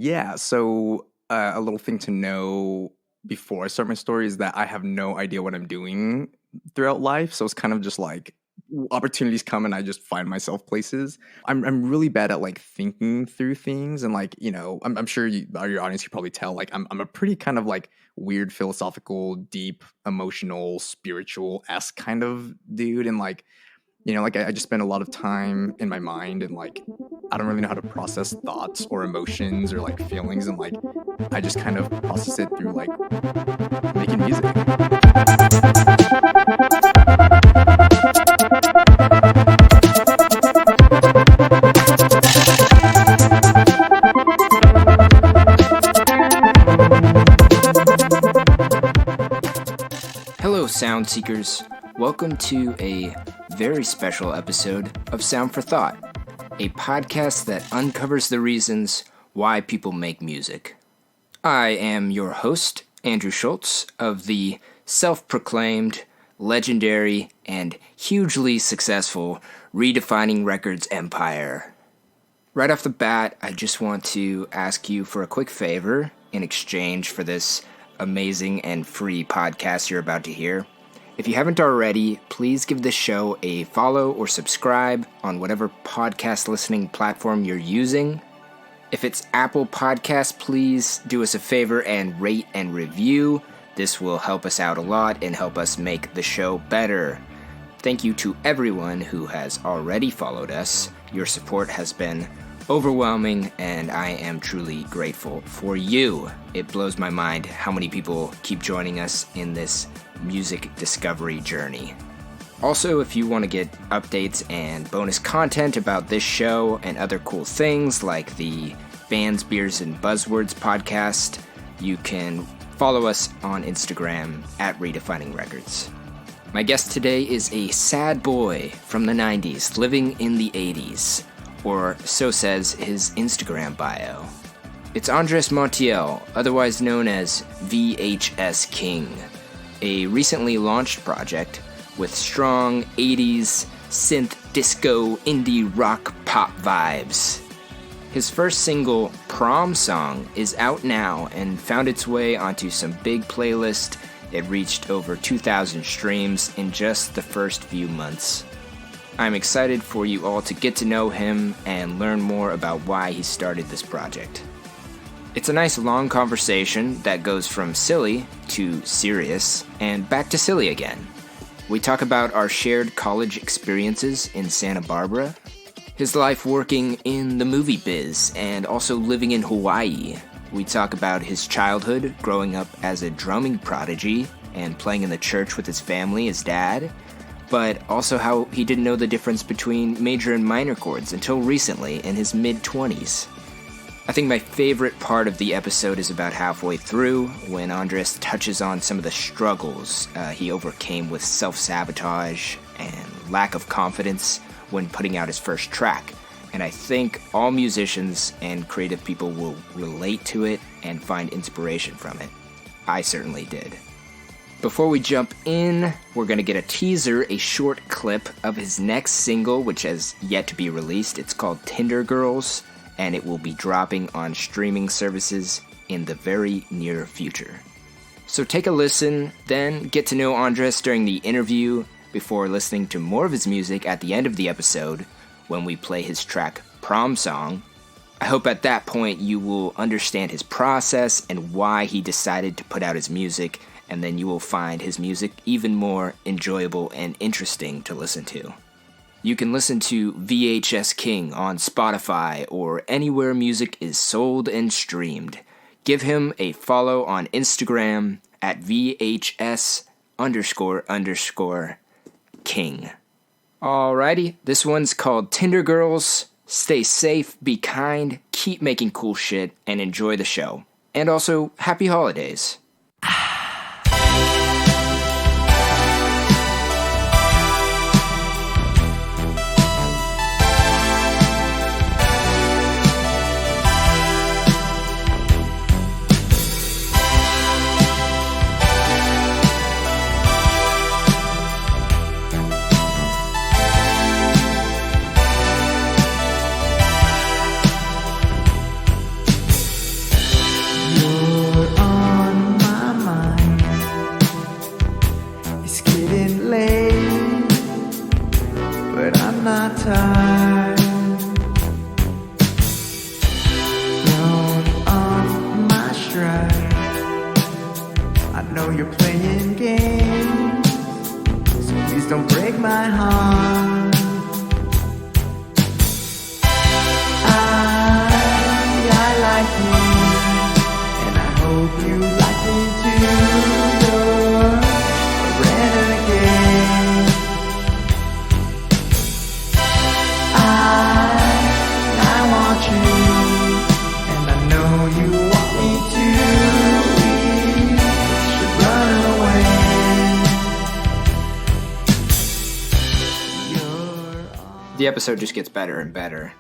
Yeah, so a little thing to know before I start my story is that I have no idea what I'm doing throughout life. So it's kind of just like opportunities come and I just find myself places. I'm really bad at like thinking through things and like, I'm sure your audience can probably tell like I'm a pretty kind of like weird philosophical, deep, emotional, spiritual-esque kind of dude. And like I just spend a lot of time in my mind and like I don't really know how to process thoughts or emotions or like feelings and like I just kind of process it through like making music. Hello, Sound Seekers. Welcome to a very special episode of Sound for Thought, a podcast that uncovers the reasons why people make music. I am your host, Andrew Schultz, of the self-proclaimed, legendary, and hugely successful Redefining Records empire. Right off the bat, I just want to ask you for a quick favor in exchange for this amazing and free podcast you're about to hear. If you haven't already, please give this show a follow or subscribe on whatever podcast listening platform you're using. If it's Apple Podcasts, please do us a favor and rate and review. This will help us out a lot and help us make the show better. Thank you to everyone who has already followed us. Your support has been overwhelming, and I am truly grateful for you. It blows my mind how many people keep joining us in this music discovery journey. Also, if you want to get updates and bonus content about this show and other cool things like the Bands, Beers, and Buzzwords podcast, you can follow us on Instagram at Redefining Records. My guest today is a sad boy from the 90s living in the 80s, or so says his Instagram bio. It's Andres Montiel, otherwise known as VHS King, a recently launched project with strong 80s synth disco indie rock pop vibes. His first single, Prom Song, is out now and found its way onto some big playlist. It reached over 2,000 streams in just the first few months. I'm excited for you all to get to know him and learn more about why he started this project. It's a nice long conversation that goes from silly to serious and back to silly again. We talk about our shared college experiences in Santa Barbara, his life working in the movie biz and also living in Hawaii. We talk about his childhood growing up as a drumming prodigy and playing in the church with his family, his dad, but also how he didn't know the difference between major and minor chords until recently in his mid-20s. I think my favorite part of the episode is about halfway through, when Andres touches on some of the struggles he overcame with self-sabotage and lack of confidence when putting out his first track. And I think all musicians and creative people will relate to it and find inspiration from it. I certainly did. Before we jump in, we're going to get a teaser, a short clip of his next single, which has yet to be released. It's called Tinder Girls, and it will be dropping on streaming services in the very near future. So take a listen, then get to know Andres during the interview before listening to more of his music at the end of the episode when we play his track Prom Song. I hope at that point you will understand his process and why he decided to put out his music, and then you will find his music even more enjoyable and interesting to listen to. You can listen to VHS King on Spotify or anywhere music is sold and streamed. Give him a follow on Instagram at VHS__King. Alrighty, this one's called Tinder Girls. Stay safe, be kind, keep making cool shit, and enjoy the show. And also, happy holidays. you're playing games, so please don't break my heart. I like you, and I hope you like me too. You're a renegade. I want you, and I know you want me too. We should run away. The episode just gets better and better.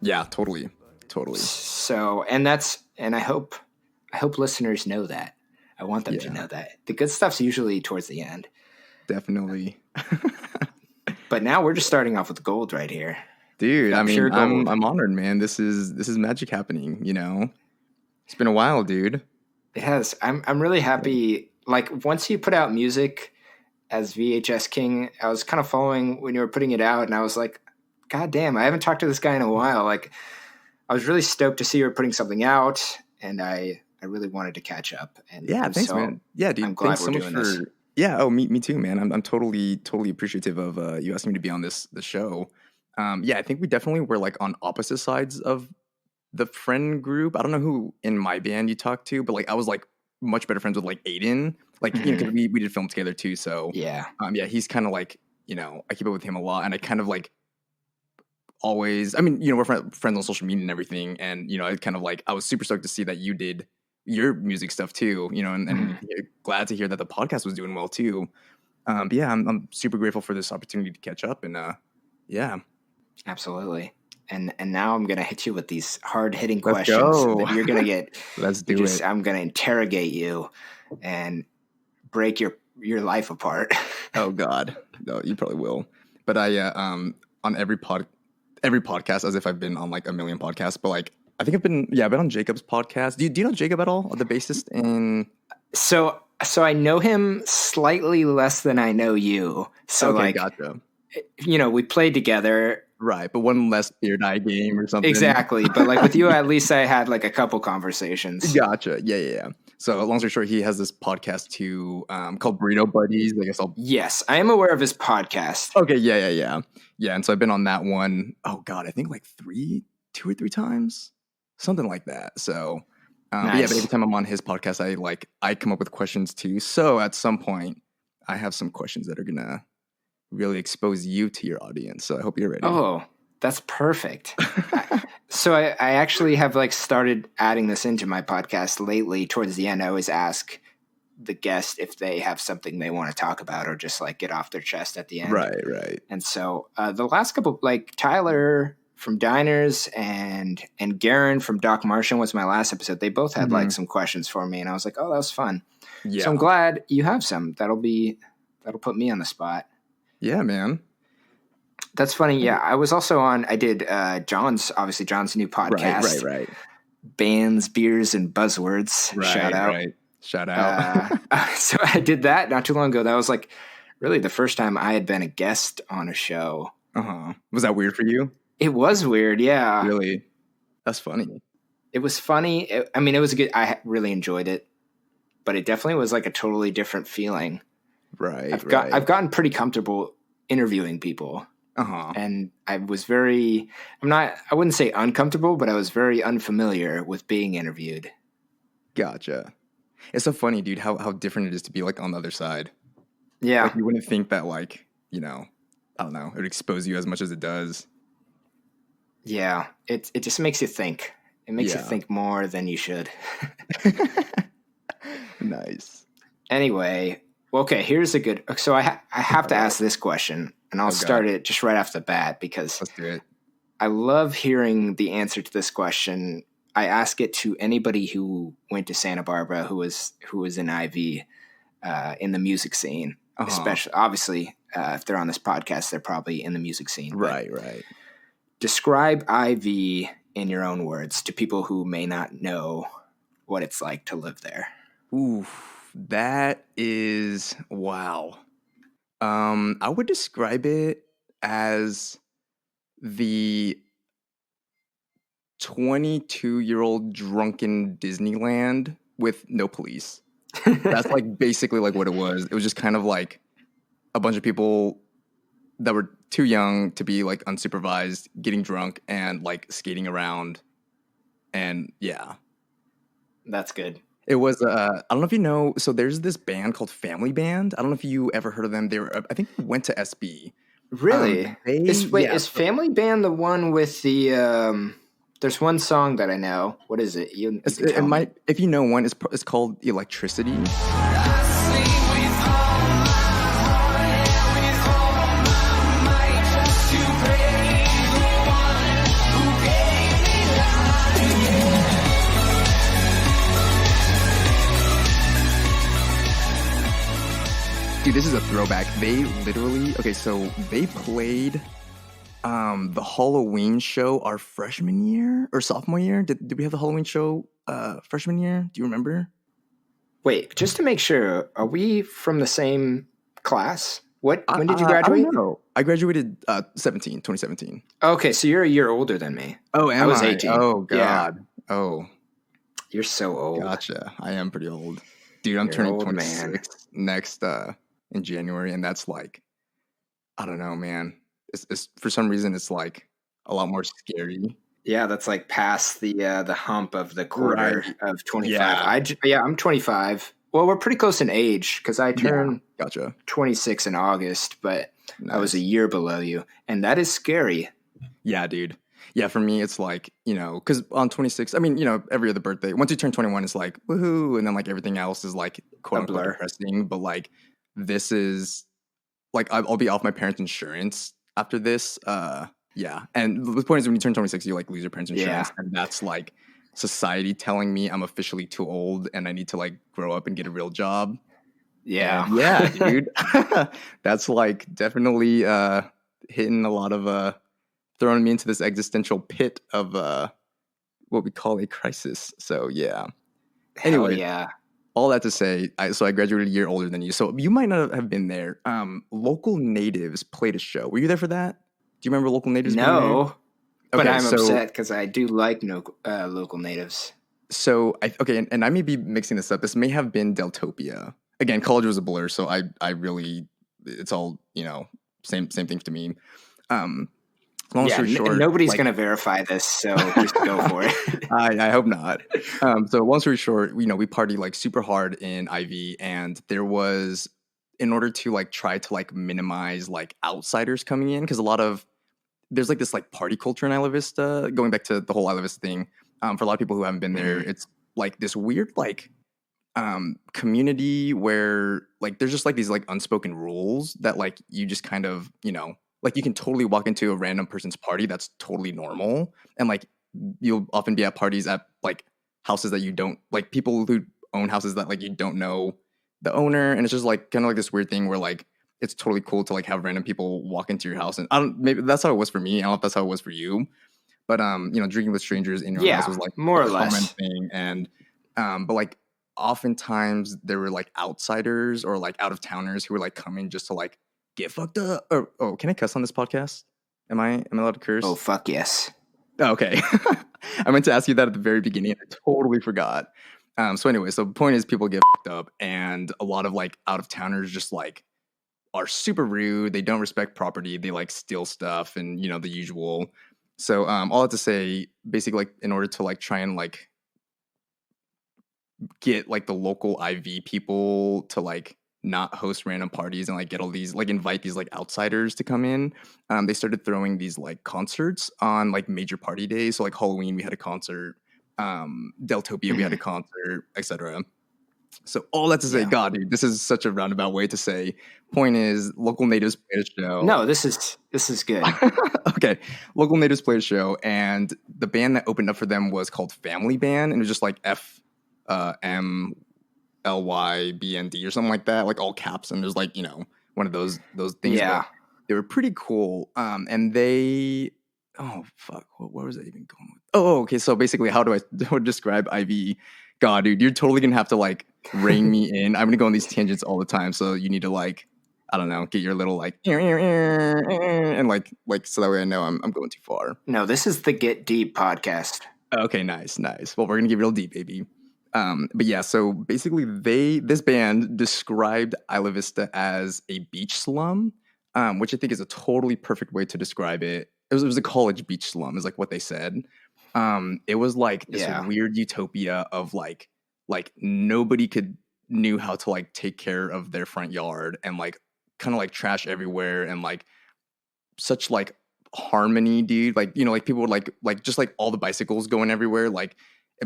Yeah, totally. So, and I hope listeners know that. I want them to know that. The good stuff's usually towards the end. Definitely. But now we're just starting off with gold right here. Dude, I'm honored, man. This is magic happening, you know? It's been a while, dude. It has. I'm really happy. Like, once you put out music as VHS King, I was kind of following when you were putting it out, and I was like, God damn, I haven't talked to this guy in a while. Like, I was really stoked to see you were putting something out, and I really wanted to catch up. And thanks, man. Yeah, dude. I'm glad thanks so much for this. Yeah. Oh, me too, man. I'm totally appreciative of you asking me to be on the show. Yeah, I think we definitely were like on opposite sides of the friend group. I don't know who in my band you talked to, but like I was like much better friends with like Aiden. Like, you know, because we did film together too. So yeah, he's kind of like, you know, I keep up with him a lot, and I kind of like always, I mean, you know, we're friends on social media and everything, and you know, I was super stoked to see that you did your music stuff too, you know, and glad to hear that the podcast was doing well too. But yeah, I'm super grateful for this opportunity to catch up, and yeah, absolutely. And now I'm gonna hit you with these hard hitting questions that you're gonna get. Let's do it. I'm gonna interrogate you and break your life apart. Oh God, no, you probably will. But I on every podcast, as if I've been on like a million podcasts, but like I think I've been on Jacob's podcast. Do you know Jacob at all, the bassist in? So I know him slightly less than I know you. So okay, like, gotcha. You know, we played together. Right, but one less beer die game or something. Exactly, but like with you, at least I had like a couple conversations. Gotcha. Yeah. So long story short, he has this podcast too, called Burrito Buddies. I guess Yes, I am aware of his podcast. Okay, yeah. And so I've been on that one. Oh God, I think like 2 or 3 times, something like that. So, nice. But every time I'm on his podcast, I come up with questions too. So at some point, I have some questions that are gonna really expose you to your audience. So I hope you're ready. Oh, that's perfect. So I actually have like started adding this into my podcast lately. Towards the end, I always ask the guest if they have something they want to talk about or just like get off their chest at the end. Right. And so the last couple, like Tyler from Diners and Garen from Doc Martian was my last episode. They both had like some questions for me, and I was like, oh, that was fun. Yeah. So I'm glad you have some. That'll put me on the spot. Yeah, man. That's funny. Yeah, I was also on. I did John's new podcast. Right. Bands, Beers, and Buzzwords. Right, Shout out. So I did that not too long ago. That was like really the first time I had been a guest on a show. Was that weird for you? It was weird. Yeah. Really? That's funny. It was funny. It was good. I really enjoyed it, but it definitely was like a totally different feeling. Right. I've gotten pretty comfortable interviewing people. And I was I wouldn't say uncomfortable, but I was very unfamiliar with being interviewed. Gotcha. It's so funny, dude, how different it is to be like on the other side. Yeah. Like you wouldn't think that like, you know, I don't know, it would expose you as much as it does. Yeah. It just makes you think. It makes you think more than you should. Nice. Anyway, okay, here's a good. So I have to ask this question, and I'll start it just right off the bat because let's do it. I love hearing the answer to this question. I ask it to anybody who went to Santa Barbara, who was in IV in the music scene, especially obviously if they're on this podcast, they're probably in the music scene. Right. Describe IV in your own words to people who may not know what it's like to live there. Ooh, that is wow. I would describe it as the 22-year-old drunken Disneyland with no police. That's like basically like what it was. It was just kind of like a bunch of people that were too young to be like unsupervised, getting drunk and like skating around. And yeah, That's good. it was. I don't know if you know. So there's this band called Family Band. I don't know if you ever heard of them. They were, I think, they went to SB. Really? They Wait, yeah. is Family Band the one with the there's one song that I know. What is it? You can It tell me. might, if you know one, it's called Electricity. Dude, this is a throwback. They literally, okay, so they played the Halloween show our freshman year or sophomore year. Did we have the Halloween show freshman year? Do you remember? Wait, just to make sure, are we from the same class? When did you I don't graduate? know. I graduated 2017. Okay, so you're a year older than me. Oh, I was 18. Oh, Yeah. God. Oh, You're so old. gotcha. I am pretty old. Dude, I'm You're turning old, 26 next in January, and that's like, I don't know, man. It's for some reason it's like a lot more scary. Yeah, that's like past the hump of the quarter Right. of 25. Yeah. I'm 25. Well, we're pretty close in age because I turned Gotcha. 26 in August, but I was a Nice. year below you, and that is scary. Yeah, dude. Yeah, for me, it's like, because on 26, I mean, every other birthday, once you turn 21, it's like, woohoo. And then like everything else is like, quote unquote, blur. depressing. But like, this is like, I'll be off my parents' insurance after this. Yeah. And the point is, when you turn 26, you like lose your parents' insurance. Yeah. And that's like society telling me I'm officially too old and I need to like grow up and get a real job. Yeah. And yeah, dude. That's like definitely hitting a lot of throwing me into this existential pit of what we call a crisis. So yeah. Hell Anyway, yeah. all that to say, I graduated a year older than you, so you might not have been there. Local Natives played a show. Were you there for that? Do you remember Local Natives? No, but Okay, I'm so- upset because I do like local natives. So and I may be mixing this up. This may have been Deltopia. Again, college was a blur, so I really, it's all same thing to me. Long story short, nobody's like, gonna verify this, so just go for it. I hope not. So long story short, we party like super hard in Ivy, and there was, in order to like try to like minimize like outsiders coming in, because there's like this like party culture in Isla Vista. Going back to the whole Isla Vista thing, for a lot of people who haven't been there, it's like this weird like community where like there's just like these like unspoken rules that like you just kind of like you can totally walk into a random person's party that's totally normal, and like you'll often be at parties at like houses that you don't like, people who own houses that like you don't know the owner, and it's just like kind of like this weird thing where like it's totally cool to like have random people walk into your house. And maybe that's how it was for me. I don't know if that's how it was for you, but drinking with strangers in your house was like more or a common less thing. And but like oftentimes there were like outsiders or like out of towners who were like coming just to like get fucked up. Or, oh, can I cuss on this podcast? Am I allowed to curse? Oh, fuck yes. Oh, okay. I meant to ask you that at the very beginning. I totally forgot. So anyway, so the point is people get fucked up, and a lot of like out of towners just like are super rude. They don't respect property. They like steal stuff and the usual. So all that to say, basically, like in order to like try and like get like the local IV people to like not host random parties and like get all these like invite these like outsiders to come in, they started throwing these like concerts on like major party days. So like Halloween we had a concert, Deltopia we had a concert, etc. So all that to say, God, dude, this is such a roundabout way to say. Point is, Local Natives played a show. No, this is good. Okay, Local Natives played a show, and the band that opened up for them was called Family Band, and it was just like FMLYBND or something like that, like all caps, and there's like one of those things. Yeah, they were pretty cool. And they, oh fuck, where was I even going with? Oh, okay. So basically, how do I describe IV? God, dude, you're totally gonna have to like rein me in. I'm gonna go on these tangents all the time, so you need to like, I don't know, get your little like and like so that way I know I'm going too far. No, this is the Get Deep podcast. Okay, nice. Well, we're gonna get real deep, baby. But yeah, so basically this band described Isla Vista as a beach slum, which I think is a totally perfect way to describe it. It was a college beach slum, is like what they said. It was like this Yeah. weird utopia of like nobody could knew how to like take care of their front yard, and like kind of like trash everywhere, and like such like harmony, dude. Like, like people would like just like all the bicycles going everywhere. Like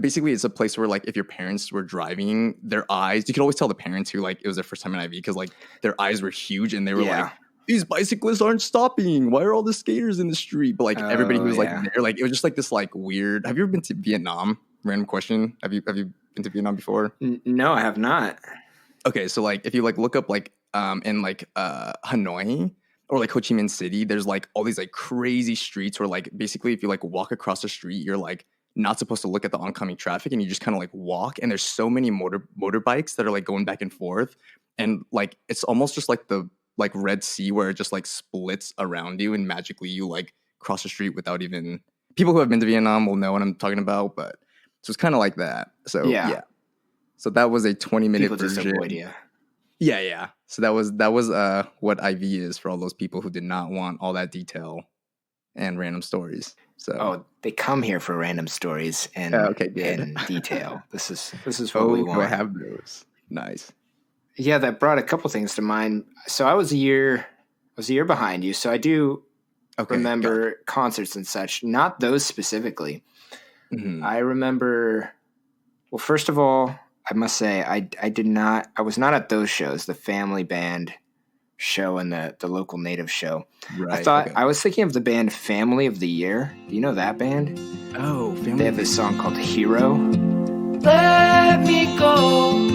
basically it's a place where like if your parents were driving, their eyes, you could always tell the parents who like it was their first time in IV, because like their eyes were huge and they were like, Yeah. these bicyclists aren't stopping. Why are all the skaters in the street? But like everybody who Oh, was like yeah. there, like it was just like this like weird. Have you ever been to Vietnam? Random question. Have you been to Vietnam before? No, I have not. Okay, so like if you like look up like in like Hanoi or like Ho Chi Minh City, there's like all these like crazy streets where like basically if you like walk across the street, you're like not supposed to look at the oncoming traffic, and you just kind of like walk, and there's so many motorbikes that are like going back and forth, and like it's almost just like the like Red Sea, where it just like splits around you, and magically you like cross the street without even, people who have been to Vietnam will know what I'm talking about. But so it's kind of like that. So Yeah. yeah, so that was a 20-minute People just version. avoid you. Yeah, yeah. So that was what IV is for all those people who did not want all that detail and random stories. So Oh, they come here for random stories and okay, good. and detail. This is what we Oh, want. do I have those? Nice. Yeah, that brought a couple things to mind. So I was a year behind you, so I do Okay. remember concerts and such. Not those specifically. Mhm. I remember. Well, first of all, I must say I did not. I was not at those shows. The family band show and the local native show. Right. I thought okay. I was thinking of the band Family of the Year. Do you know that band? Oh, family. They have this song called Hero. Let me go.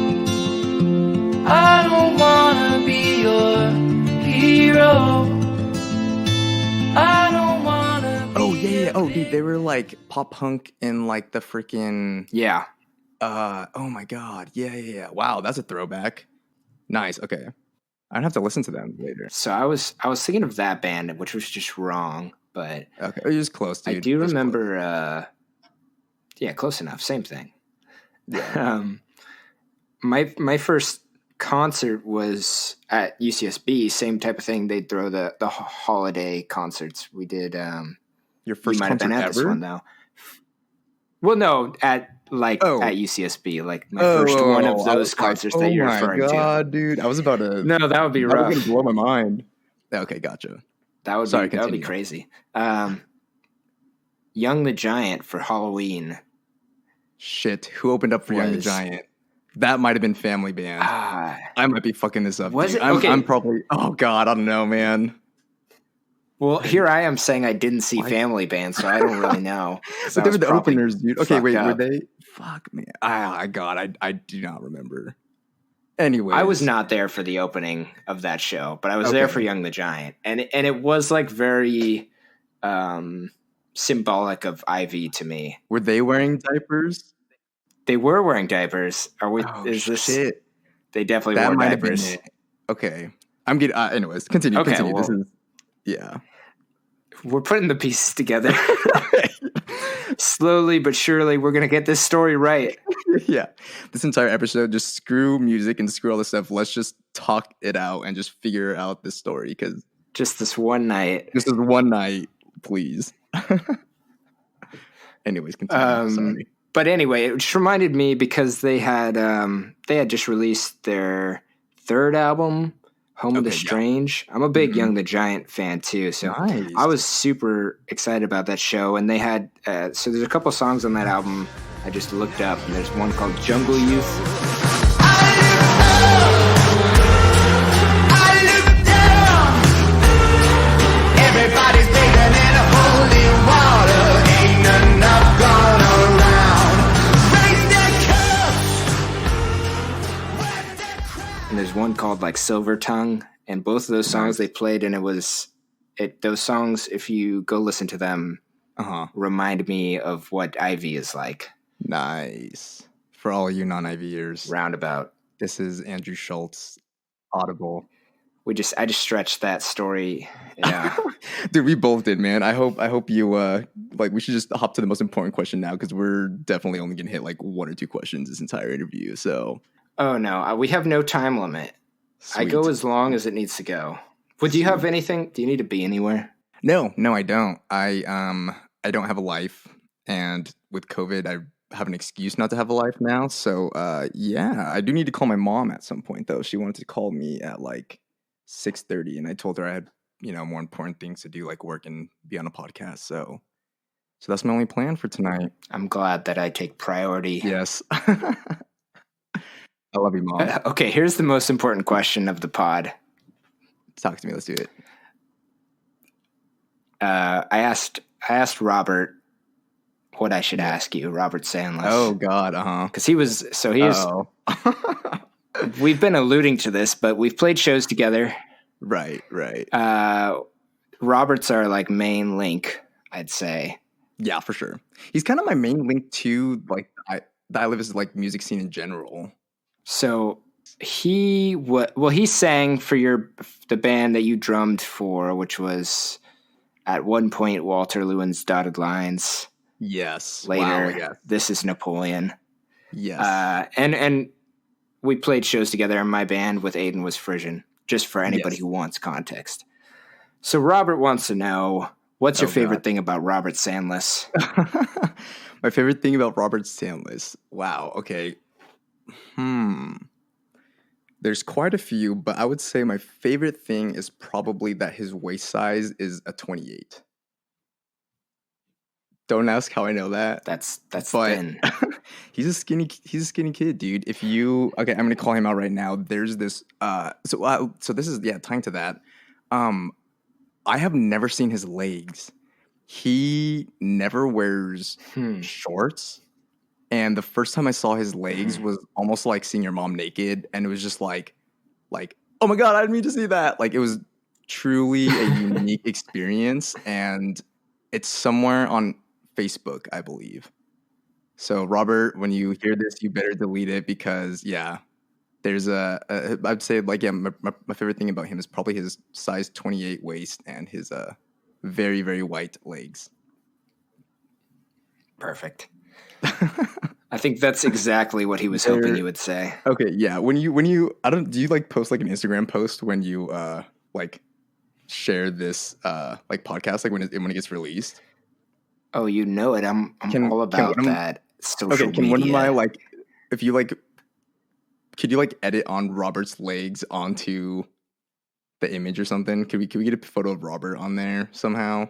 I don't wanna be your hero. I don't wanna be. Oh yeah. Oh, dude, they were like pop punk in like the freaking. Yeah. Oh my god. Yeah. Wow, that's a throwback. Nice. Okay. I'd have to listen to them later. So I was thinking of that band, which was just wrong, but Okay. It was close, dude. I do Just remember. Yeah, close enough. Same thing. close. Yeah. My first concert was at UCSB. Same type of thing. They'd throw the holiday concerts. We did. Your first you might have concert been at ever? this one though. Well, no, at UCSB, like my first one of those concerts that you're referring to. Oh my god, to. dude! I was about to. No, that would be that rough. was gonna blow my mind. Okay, gotcha. That would Sorry, be continue. crazy. Young the Giant for Halloween. Shit, who opened up for Young the Giant? That might have been Family Band. I might be fucking this up. Was dude. it? Okay. I'm probably. Oh god, I don't know, man. Well, here I am saying I didn't see Family Band, so I don't really know. But they were the openers, dude. Okay, wait, were up. they? Fuck, man. God, I do not remember. Anyway, I was not there for the opening of that show, but I was there for Young the Giant, and it was like very symbolic of IV to me. Were they wearing diapers? They were wearing diapers. Are we? Oh, is this? shit. They definitely That wore might have been diapers. it. Okay, I'm getting. Anyways, continue. Okay, Continue. well, This is. Yeah. We're putting the pieces together. Slowly but surely, we're gonna get this story right. Yeah, this entire episode, just screw music and screw all this stuff. Let's just talk it out and just figure out this story, because Just this one night. this is one night, please. Anyways, continue. Sorry. But anyway, it just reminded me because they had just released their third album, Home of the Strange. I'm a big Young the Giant fan too, so Nice. I was super excited about that show. And they had so there's a couple songs on that album I just looked up, and there's one called Jungle Youth. Everybody's bathing in a holy water. Ain't enough gone around. Raise their cups. And there's one called like Silver Tongue, and both of those songs they played, and those songs, if you go listen to them, remind me of what Ivy is like. Nice. For all you non-IVers, Roundabout. this is Andrew Schultz, Audible. I just stretched that story. Yeah. Dude, we both did, man. I hope you like we should just hop to the most important question now because we're definitely only gonna hit like one or two questions this entire interview. So Oh no, we have no time limit. I sweet. go as long as it needs to go. But do you have anything? Do you need to be anywhere? No, I don't. I don't have a life, and with COVID, I have an excuse not to have a life now. So yeah, I do need to call my mom at some point though. She wanted to call me at like 6:30, and I told her I had more important things to do, like work and be on a podcast. So that's my only plan for tonight. I'm glad that I take priority. Yes. I love you, Mom. Okay, here's the most important question of the pod. Talk to me. Let's do it. I asked Robert what I should ask you, Robert Sandless. Oh God, because he was. We've been alluding to this, but we've played shows together. Right. Robert's our like main link, I'd say. Yeah, for sure. He's kind of my main link to like I live as like music scene in general. So he sang for the band that you drummed for, which was at one point Walter Lewin's Dotted Lines. Yes. Later, wow, yes. This Is Napoleon. Yes. And we played shows together, and my band with Aiden was Frisian, just for anybody who wants context. So Robert wants to know, what's your favorite thing about Robert Sandless? My favorite thing about Robert Sandless. Wow. Okay. There's quite a few, but I would say my favorite thing is probably that his waist size is a 28. Don't ask how I know that. That's thin. He's a skinny kid, dude. I'm gonna call him out right now. There's this so this is tying to that. I have never seen his legs. He never wears shorts. And the first time I saw his legs was almost like seeing your mom naked, and it was just like, oh my God, I didn't mean to see that. Like, it was truly a unique experience, and it's somewhere on Facebook, I believe. So, Robert, when you hear this, you better delete it because, there's I'd say my favorite thing about him is probably his size 28 waist and his very, very white legs. Perfect. I think that's exactly what he was hoping you would say. Okay, yeah. When you do you like post like an Instagram post when you like share this like podcast, like when it gets released? Oh, you know it. I'm all about that social media. Can one of my like, if you like, could you like edit on Robert's legs onto the image or something? Could we get a photo of Robert on there somehow?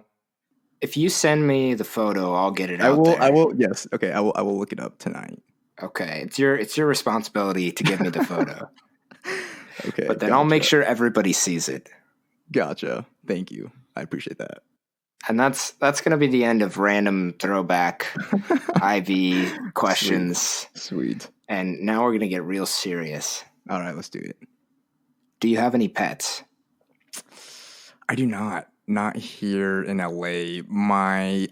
If you send me the photo, I'll get it out there. I will. Yes. Okay. I will look it up tonight. Okay. It's your responsibility to give me the photo. Okay. But then I'll make sure everybody sees it. Gotcha. Thank you. I appreciate that. And that's going to be the end of random throwback IV questions. Sweet. And now we're going to get real serious. All right, let's do it. Do you have any pets? I do not. Not here in LA.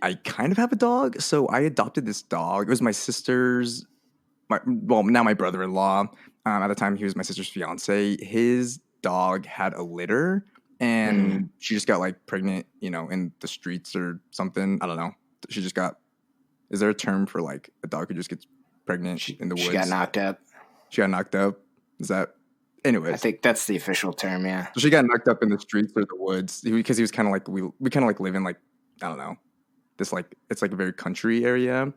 I kind of have a dog. So I adopted this dog. It was my sister's, now my brother-in-law. At the time, he was my sister's fiance. His dog had a litter, and she just got like pregnant, in the streets or something. I don't know. She just got. Is there a term for like a dog who just gets pregnant in the woods? She got knocked up. She got knocked up. Is that? Anyways, I think that's the official term. Yeah. So she got knocked up in the streets or the woods because he was kind of like we kind of like live in like, I don't know, this like it's like a very country area.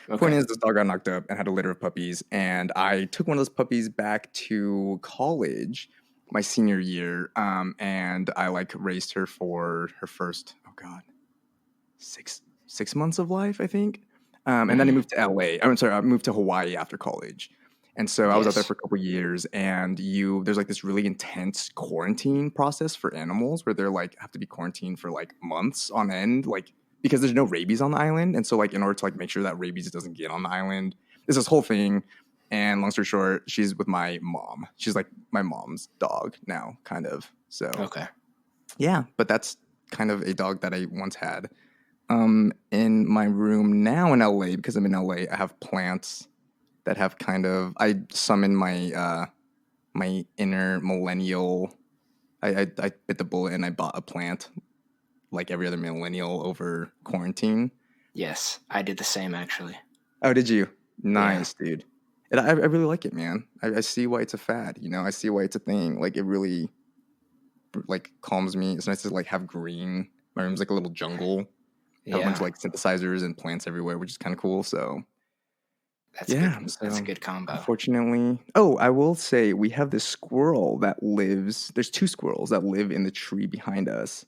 Okay. Point is, this dog got knocked up and had a litter of puppies, and I took one of those puppies back to college my senior year, and I like raised her for her first 6 months of life, I think, and then I moved to LA. I moved to Hawaii after college. And so I was out there for a couple of years, and there's like this really intense quarantine process for animals where they're like have to be quarantined for like months on end, like because there's no rabies on the island. And so like in order to like make sure that rabies doesn't get on the island, there's this whole thing. And long story short, she's with my mom. She's like my mom's dog now, kind of. So yeah, but that's kind of a dog that I once had. In my room now in LA, because I'm in LA, I have plants that have kind of, I summon my my inner millennial I bit the bullet and I bought a plant like every other millennial over quarantine. Yes, I did the same actually. Oh, did you? Yeah. Nice, dude. And I really like it, man. I see why it's a fad. I see why it's a thing. Like it really like calms me. It's nice to like have green. My room's like a little jungle. Have a bunch of Yeah. like synthesizers and plants everywhere, which is kind of cool. So That's yeah. good. That's a So good combo. unfortunately, oh, I will say we have this squirrel that lives. There's two squirrels that live in the tree behind us.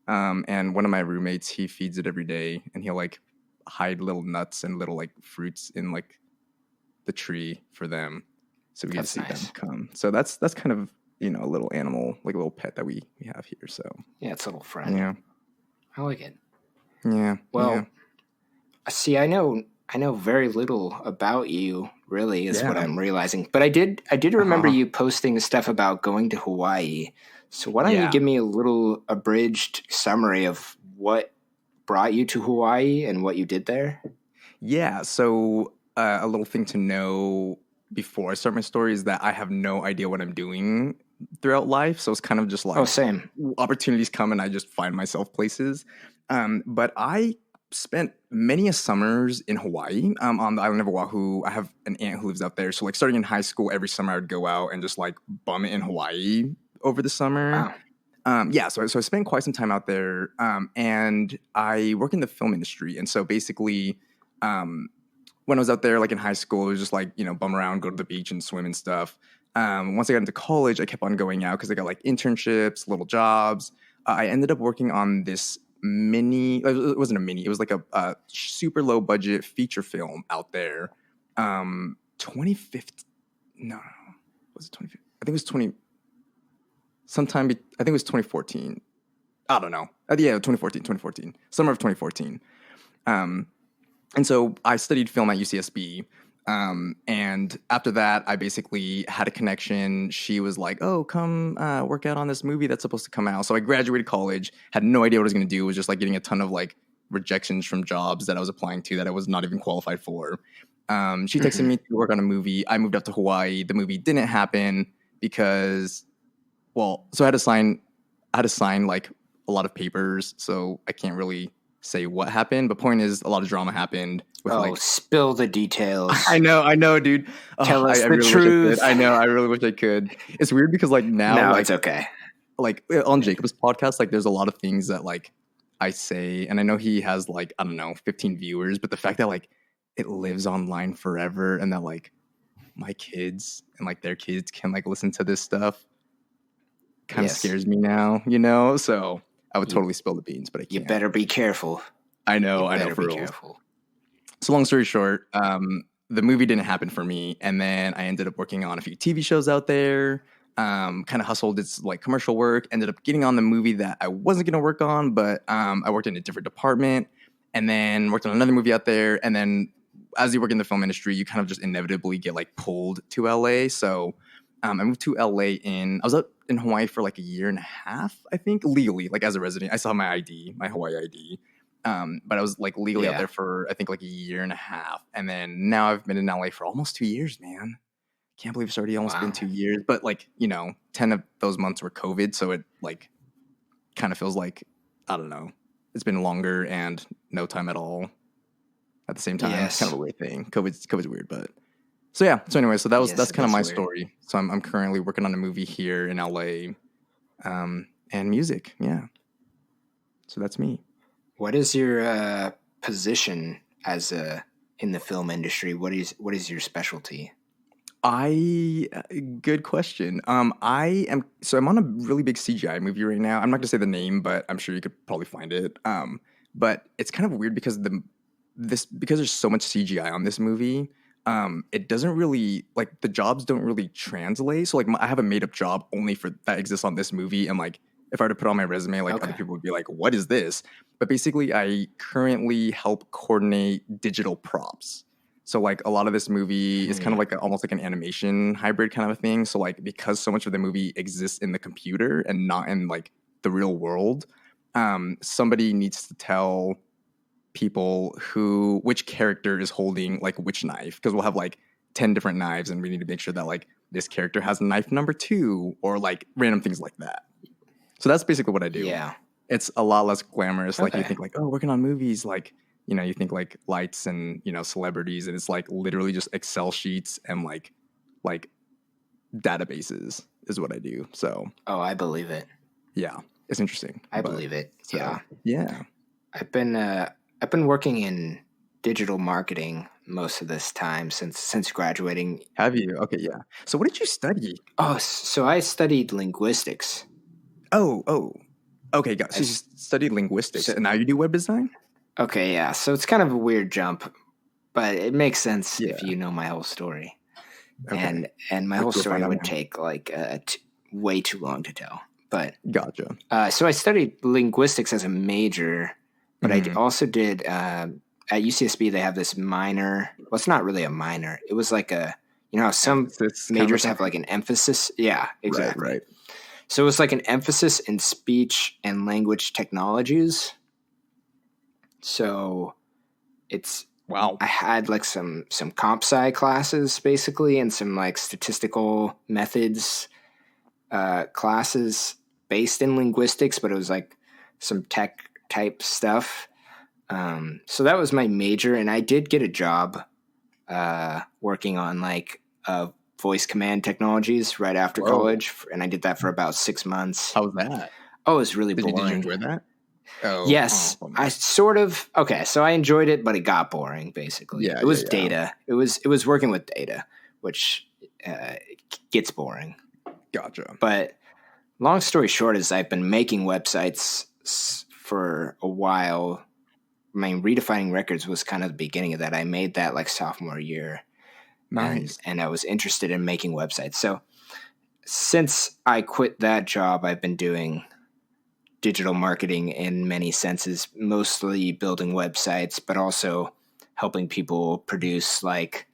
And one of my roommates, he feeds it every day, and he'll like hide little nuts and little like fruits in like the tree for them, so we get to That's see nice. them come. So that's kind of a little animal, like a little pet that we have here. So Yeah, it's a little friend. yeah, I like it. yeah. Well, yeah. see, I know very little about you, really, is what Yeah. I'm realizing. But I did remember Uh-huh. you posting stuff about going to Hawaii. So why don't you Yeah. give me a little abridged summary of what brought you to Hawaii and what you did there? Yeah. So a little thing to know before I start my story is that I have no idea what I'm doing throughout life. So it's kind of just Oh, like same. opportunities come and I just find myself places. But I spent many a summers in Hawaii, on the island of Oahu. I have an aunt who lives out there. So like starting in high school, every summer I would go out and just like bum it in Hawaii over the summer. Wow. Yeah, so I spent quite some time out there, and I work in the film industry. And so basically, when I was out there, like in high school, it was just like, bum around, go to the beach and swim and stuff. Once I got into college, I kept on going out because I got like internships, little jobs. I ended up working on this mini, it wasn't a mini, it was like a super low budget feature film out there. 2015, no, was it 2015? I think it was 20, sometime, I think it was 2014. I don't know. Yeah, 2014, summer of 2014. And so I studied film at UCSB. And after that, I basically had a connection. She was like, oh, come work out on this movie that's supposed to come out. So I graduated college, had no idea what I was going to do. Was just like getting a ton of like rejections from jobs that I was applying to that I was not even qualified for. She texted me to work on a movie. I moved up to Hawaii. The movie didn't happen because, so I had to sign like a lot of papers. So I can't really say what happened, but point is a lot of drama happened with spill the details. I know, dude. Tell us I the really truth. Wish I could. I know, I really wish I could. It's weird because like now, No, it's okay. Like on Jacob's podcast, like there's a lot of things that like I say, and I know he has like, I don't know, 15 viewers, but the fact that like it lives online forever and that like my kids and like their kids can like listen to this stuff kind of scares me now, So I would totally spill the beans, but I can't. You better be careful. I know for real. Careful. So long story short, the movie didn't happen for me, and then I ended up working on a few TV shows out there. Kind of hustled its like commercial work. Ended up getting on the movie that I wasn't going to work on, but I worked in a different department, and then worked on another movie out there. And then as you work in the film industry, you kind of just inevitably get like pulled to LA. So I moved to LA I was out in Hawaii for like a year and a half, I think, legally, like as a resident. I still have my ID, my Hawaii ID. But I was like legally out there for I think like a year and a half. And then now I've been in LA for almost 2 years, man. Can't believe it's already almost been 2 years. But like, 10 of those months were COVID. So it like kind of feels like, I don't know, it's been longer and no time at all at the same time. Yes. It's kind of a weird thing. COVID's weird, but so yeah. So anyway, so that's kind of my story. So I'm currently working on a movie here in LA, and music. Yeah. So that's me. What is your position as in the film industry? What is your specialty? Good question. I'm on a really big CGI movie right now. I'm not gonna say the name, but I'm sure you could probably find it. But it's kind of weird because because there's so much CGI on this movie. It doesn't really like the jobs don't really translate. So like I have a made up job only for that exists on this movie, and like if I were to put on my resume, like other people would be like, "What is this?" But basically, I currently help coordinate digital props. So like a lot of this movie is kind of like almost like an animation hybrid kind of a thing. So like because so much of the movie exists in the computer and not in like the real world, somebody needs to tell people which character is holding like which knife, because we'll have like 10 different knives and we need to make sure that like this character has knife number 2 or like random things like that. So that's basically what I do. Yeah. It's a lot less glamorous. Like you Okay. think like, oh, working on movies, like, you think like lights and, celebrities, and it's like literally just Excel sheets and like databases is what I do. So Oh, I believe it. yeah, it's interesting. I But believe it. so Yeah. yeah. I've been working in digital marketing most of this time since graduating. Have you? Okay, yeah. So what did you study? Oh, so I studied linguistics. Oh. Okay, got so you As, studied linguistics so, and now you do web design? okay, yeah. So it's kind of a weird jump, but it makes sense if Yeah. you know my whole story. Okay. And my whole We'll story find out would now. take like way too long to tell. But Gotcha. so I studied linguistics as a major, but I Mhm. also did at UCSB. They have this minor. Well, it's not really a minor. It was like how some Emphasis kind of a majors have thing? like an emphasis. Yeah, Right, exactly. right. So it was like an emphasis in speech and language technologies. So it's Wow. I had like some comp sci classes basically and some like statistical methods classes based in linguistics, but it was like some tech type stuff. So that was my major, and I did get a job working on like voice command technologies right after Whoa. college, and I did that for about 6 months. How's that? Oh, it was really Did you boring. enjoy that? Oh, Yes, I bummer. sort of okay. So I enjoyed it, but it got boring. Basically, Yeah, it yeah, was yeah. data. It was working with data, which gets boring. Gotcha. But long story short is I've been making websites for a while. I mean, redefining records was kind of the beginning of that. I made that like sophomore year, Nice. and I was interested in making websites. So since I quit that job, I've been doing digital marketing in many senses, mostly building websites, but also helping people produce like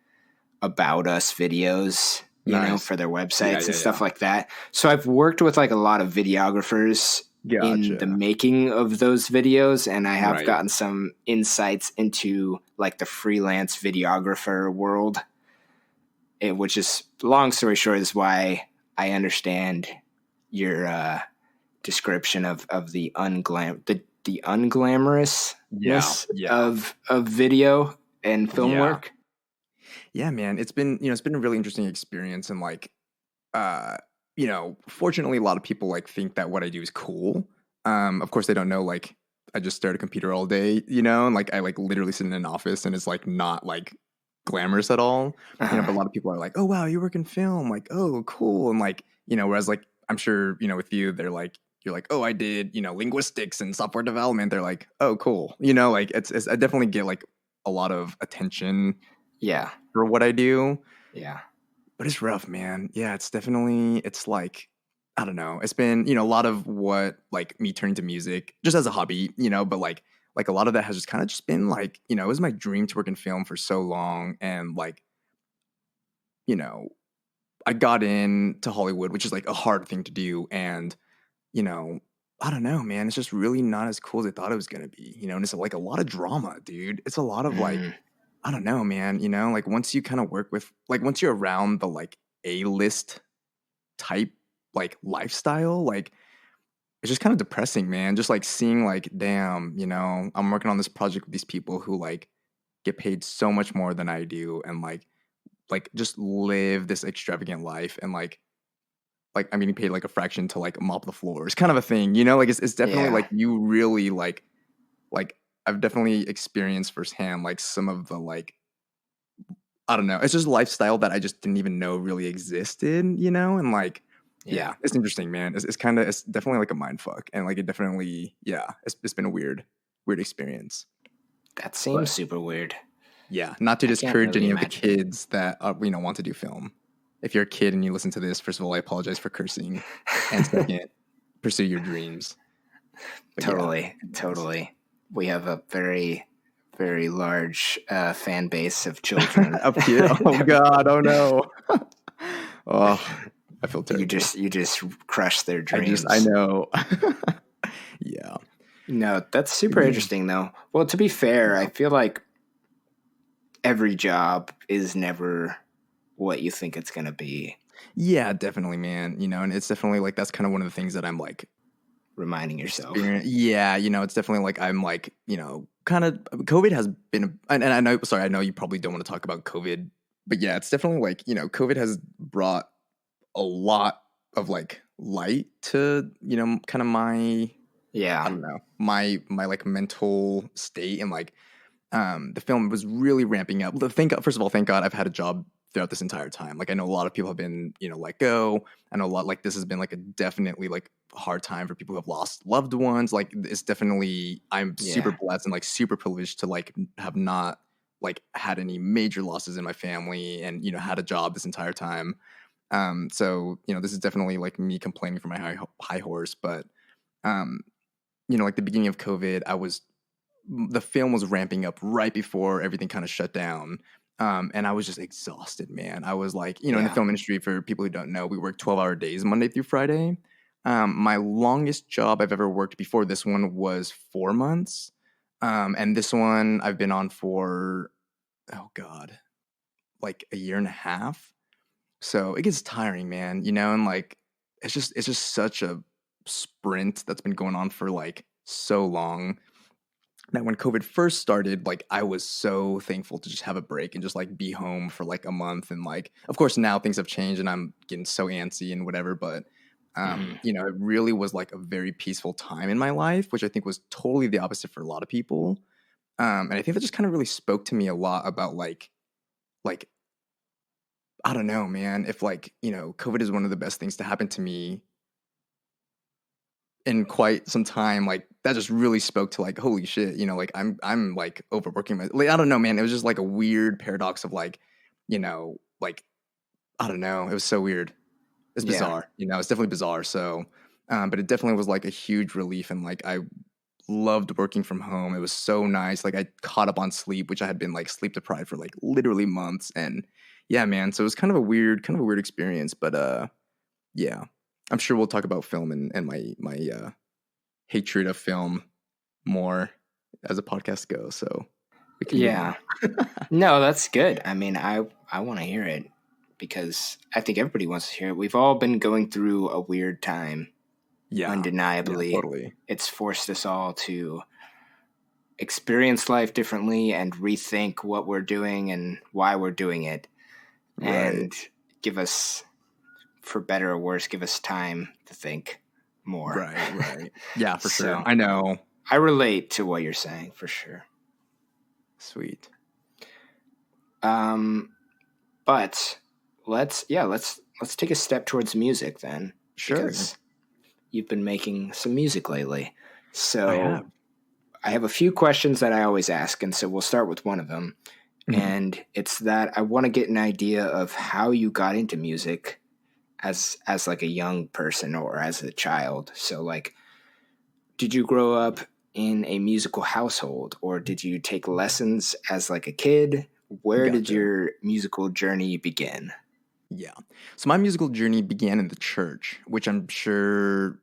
about us videos, Nice. for their Yeah, websites and yeah, stuff yeah. like that. So I've worked with like a lot of videographers in the Gotcha. making of those videos, and I have Right. gotten some insights into like the freelance videographer world, which is long story short is why I understand your description of the Yeah, unglamorousness yeah. of video and film Yeah. work. Yeah, man. It's been a really interesting experience, and uh, fortunately a lot of people like think that what I do is cool. Of course they don't know like I just stare at a computer all day, and like I like literally sit in an office and it's like not like glamorous at all. But a Uh-huh. lot of people are like, "Oh wow, you work in film." Like, "Oh, cool." And like, whereas like I'm sure, with you they're like you're like, "Oh, I did, linguistics and software development." They're like, "Oh, cool." Like it's I definitely get like a lot of attention Yeah, for what I do, yeah, but it's rough, man. Yeah, it's like I don't know. It's been, a lot of what like me turning to music just as a hobby, but like a lot of that has just kind of just been like, it was my dream to work in film for so long, and like, you know, I got into Hollywood, which is like a hard thing to do, and you know, I don't know, man. It's just really not as cool as I thought it was gonna be, and it's like a lot of drama, dude. It's a lot of like mm, I don't know, man. Like once you kind of work with, like once you're around the like A-list type like lifestyle, like it's just kind of depressing, man. Just like seeing like, damn, I'm working on this project with these people who like get paid so much more than I do, and like just live this extravagant life, and like I'm getting paid like a fraction to like mop the floors, kind of a thing, Like it's definitely yeah, like you really like I've definitely experienced firsthand like some of the like I don't know. It's just a lifestyle that I just didn't even know really existed, And like, yeah. yeah, it's interesting, man. It's definitely like a mind fuck, and like it definitely, yeah, it's been a weird experience. That seems But super weird. yeah, not to I can't discourage really any of the imagine. kids that want to do film. If you're a kid and you listen to this, first of all, I apologize for cursing, and second, pursue your dreams. But yeah, Totally, anyways. totally. We have a very, very large fan base of children. Up kid. Oh God. Oh no. Oh, I feel you terrible. just you just crush their I dreams. know. Yeah. No, that's But super yeah. interesting though. Well, to be fair, I Yeah. feel like every job is never what you think it's going to be. Yeah, definitely, man. And it's definitely like that's kind of one of the things that I'm like reminding yourself. experience. Yeah, it's definitely like I'm like, kind of COVID has been, and I know, sorry, I know you probably don't want to talk about COVID, but yeah, it's definitely like, COVID has brought a lot of like light to, kind of my, I Yeah. don't know, my like mental state, and like the film was really ramping up. First of all, thank God I've had a job throughout this entire time. Like I know a lot of people have been, let go. I know a lot, like this has been like a definitely like hard time for people who have lost loved ones. Like it's definitely, I'm super Yeah. blessed and like super privileged to like have not like had any major losses in my family, and had a job this entire time. So this is definitely like me complaining from my high horse, but um, like the beginning of COVID, the film was ramping up right before everything kind of shut down. And I was just exhausted, man. I was like, in the Yeah. film industry, for people who don't know, we work 12-hour days, Monday through Friday. My longest job I've ever worked before this one was 4 months. And this one I've been on for, oh God, like a year and a half. So it gets tiring, man, and like, it's just such a sprint that's been going on for like so long. Now, when COVID first started, like I was so thankful to just have a break and just like be home for like a month. And like, of course, now things have changed and I'm getting so antsy and whatever. But, Mhm. it really was like a very peaceful time in my life, which I think was totally the opposite for a lot of people. And I think that just kind of really spoke to me a lot about like, I don't know, man, if like, COVID is one of the best things to happen to me in quite some time, like that just really spoke to like, holy shit, like I'm like overworking like, I don't know, man. It was just like a weird paradox of like, like I don't know. It was so weird. It's Yeah. bizarre, it's definitely bizarre. So but it definitely was like a huge relief, and like I loved working from home. It was so nice. Like I caught up on sleep, which I had been like sleep deprived for like literally months. And yeah, man. So it was kind of a weird experience. But yeah. I'm sure we'll talk about film and my hatred of film more as the podcast goes. So we can move on. Yeah. No, that's good. I mean, I want to hear it because I think everybody wants to hear it. We've all been going through a weird time. Yeah. Yeah, Undeniably, totally. it's forced us all to experience life differently and rethink what we're doing and why we're doing it, Right. and give us, for better or worse, give us time to think more. Right. Yeah, for sure. So I know. I relate to what you're saying for sure. Sweet. But let's take a step towards music then, Sure. because you've been making some music lately. I So have. I have a few questions that I always ask, and so we'll start with one of them. Mhm. And it's that I want to get an idea of how you got into music as like a young person or as a child. So like, did you grow up in a musical household, or did you take lessons as like a kid? Where did Gotcha. your musical journey begin? Yeah. So my musical journey began in the church, which I'm sure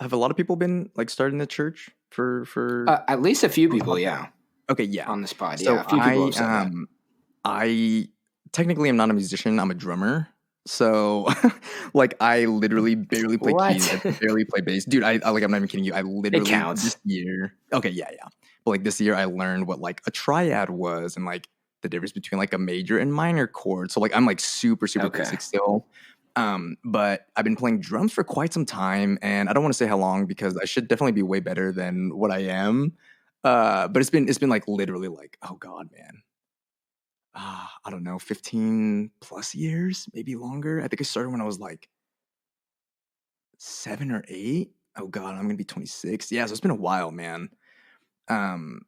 have a lot of people been like starting the church for At least a few on the people, podcast? yeah, Okay, yeah. on this pod. Yeah, So a few people have said that. I technically am not a musician, I'm a drummer. So like I literally barely play keys, I What? barely play bass. Dude, I like I'm not even kidding you. I It literally this counts. year. Okay, yeah. But like this year I learned what like a triad was, and like the difference between like a major and minor chord. So like I'm like super Okay. basic still. But I've been playing drums for quite some time, and I don't want to say how long because I should definitely be way better than what I am. But it's been like literally like, oh God, man. I don't know, 15 plus years, maybe longer. I think I started when I was like 7 or 8. Oh God, I'm gonna be 26. Yeah, so it's been a while, man. Um,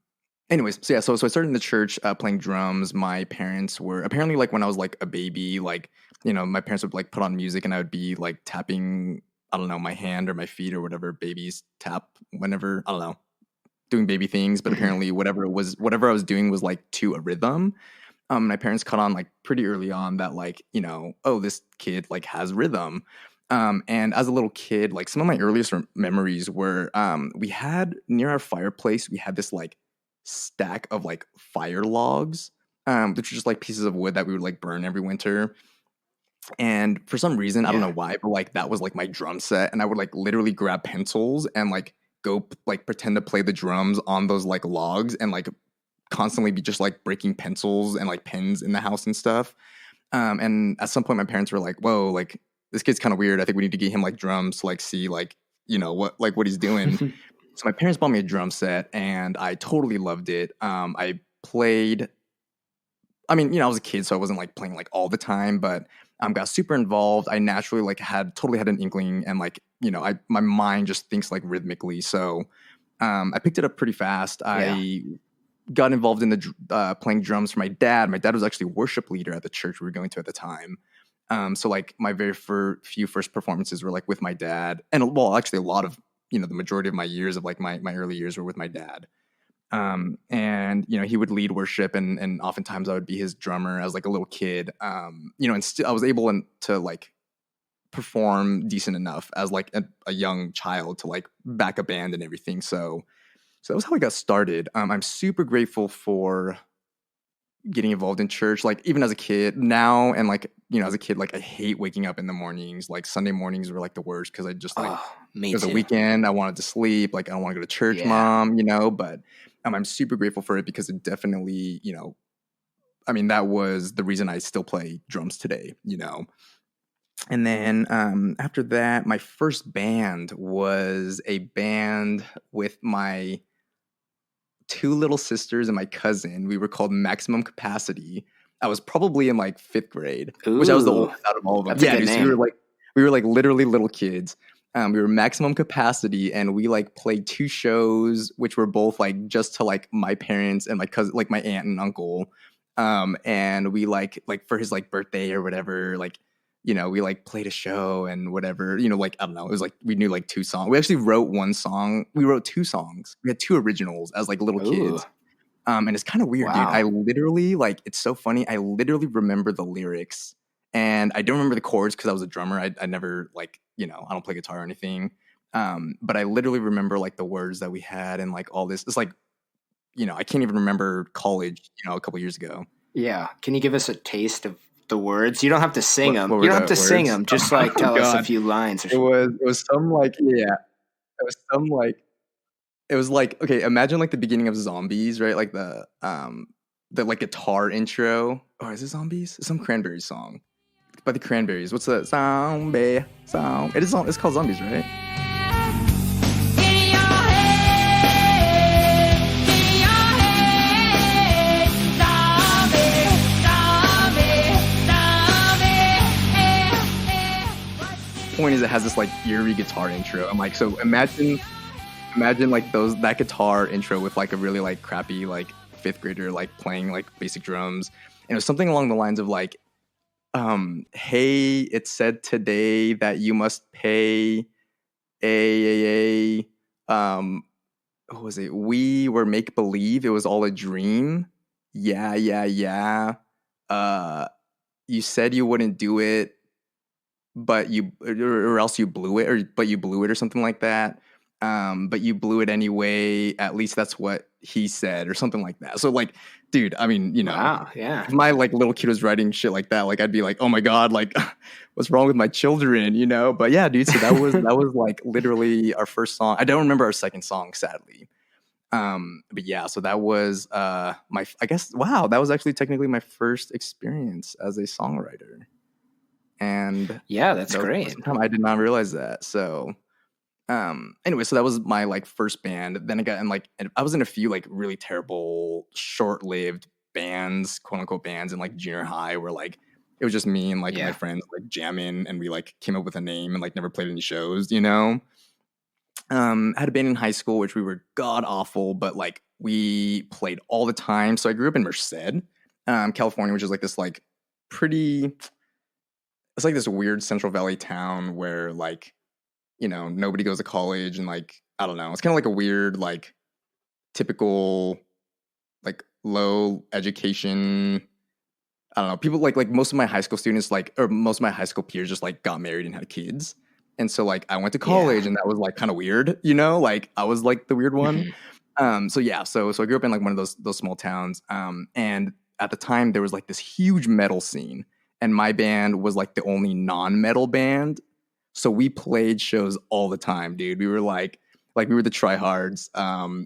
anyways, so yeah, so I started in the church playing drums. My parents were apparently like when I was like a baby, like my parents would like put on music and I would be like tapping, I don't know, my hand or my feet or whatever babies tap whenever, I don't know, doing baby things. But Mhm. apparently whatever I was doing was like to a rhythm. My parents caught on like pretty early on that like oh, this kid like has rhythm. And as a little kid, like some of my earliest memories were we had near our fireplace we had this like stack of like fire logs, which are just like pieces of wood that we would like burn every winter. And for some reason, I don't know Yeah. why, but like that was like my drum set, and I would like literally grab pencils and like like pretend to play the drums on those like logs, and like constantly be just like breaking pencils and like pens in the house and stuff. And at some point, my parents were like, "Whoa, like this kid's kind of weird. I think we need to get him like drums to like see like what he's doing." So my parents bought me a drum set, and I totally loved it. I played. I mean, I was a kid, so I wasn't like playing like all the time, but got super involved. I naturally like had an inkling, and like my mind just thinks like rhythmically. So I picked it up pretty fast. Yeah. I got involved in the playing drums for my dad. My dad was actually worship leader at the church we were going to at the time. So like my very few first performances were like with my dad, and well, actually a lot of the majority of my years of like my early years were with my dad. And he would lead worship, and oftentimes I would be his drummer as like a little kid. And still I was able to like perform decent enough as like a young child to like back a band and everything. So that was how I got started. I'm super grateful for getting involved in church, like even as a kid now. And like as a kid, like I hate waking up in the mornings. Like Sunday mornings were like the worst, because I just like Oh, me it was a too. weekend, I wanted to sleep, like I don't want to go to church, Yeah. mom, but I'm super grateful for it, because it definitely, I mean, that was the reason I still play drums today. And then after that, my first band was a band with my two little sisters and my cousin. We were called Maximum Capacity. I was probably in like 5th grade, which I was the Ooh, oldest out of all of them. that's a good Dude, so name. we were like literally little kids. We were Maximum Capacity, and we like played 2 shows, which were both like just to like my parents and my cousin, like my aunt and uncle. And we like for his like birthday or whatever, like we like played a show and whatever, like I don't know, it was like we knew like 2 songs. We actually wrote 1 song. We wrote 2 songs. We had 2 originals as like little Ooh, kids. And it's kind of weird, dude. wow. I literally like it's so funny. I literally remember the lyrics, and I don't remember the chords because I was a drummer. I never like I don't play guitar or anything. But I literally remember like the words that we had and like all this. It's like I can't even remember college. A couple years ago. Yeah. Can you give us a taste of the words? You don't have to sing them. What You were don't the have to sing words? them. Just like Oh tell us a God. few lines. Or It was some like it was some like it was like, okay, imagine like the beginning of Zombies, right? Like the like guitar intro. Oh, is it Zombies? It's some Cranberries song by the Cranberries. What's the zombie song? It's called Zombies, right? Point is, it has this like eerie guitar intro. I'm like, so imagine like that guitar intro with like a really like crappy like 5th grader like playing like basic drums, and it was something along the lines of like, hey, it said today that you must pay what was it? We were make believe it was all a dream. Yeah, yeah, yeah. You said you wouldn't do it, but or else you blew it, but you blew it or something like that. But you blew it anyway. At least that's what he said, or something like that. So like, dude, I mean, wow. Yeah. if my like little kid was writing shit like that, like I'd be like, oh my God, like what's wrong with my children, But yeah, dude, so that was like literally our first song. I don't remember our second song, sadly. But yeah, so that was I guess, wow, that was actually technically my first experience as a songwriter. And Yeah, that's that was the great. first time I did not realize that. So anyway, so that was my like first band. Then I got in like, I was in a few like really terrible short-lived bands, quote unquote bands, in like junior high, where like it was just me and like Yeah. my friends like jamming, and we like came up with a name and like never played any shows. I had a band in high school which we were god awful, but like we played all the time. So I grew up in Merced, California, which is like this like pretty, it's like this weird Central Valley town where like nobody goes to college, and like I don't know, it's kind of like a weird like typical like low education. I don't know, people like most of my high school students, like, or most of my high school peers just like got married and had kids. And so like I went to college, and that was like kind of weird, like I was like the weird one. So yeah, so I grew up in like one of those small towns. And at the time there was like this huge metal scene, and my band was like the only non-metal band. So we played shows all the time, dude. We were like we were the tryhards.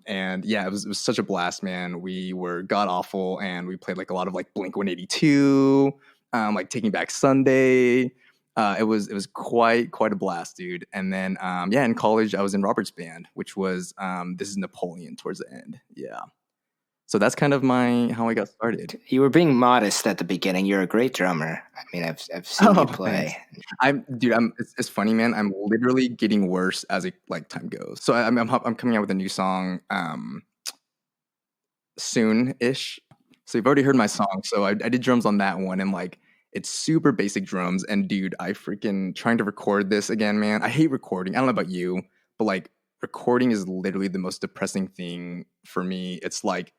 And yeah, it was such a blast, man. We were god awful, and we played like a lot of like Blink 182, like Taking Back Sunday. It was quite a blast, dude. And then yeah, in college I was in Robert's band, which was This Is Napoleon towards the end. Yeah. So that's kind of my how I got started. You were being modest at the beginning. You're a great drummer. I mean, I've seen you Thanks. play. It's funny, man. I'm literally getting worse as it like time goes. So I'm coming out with a new song soon ish. So you've already heard my song. So I did drums on that one, and like it's super basic drums. And dude, I freaking trying to record this again, man. I hate recording. I don't know about you, but like recording is literally the most depressing thing for me. It's like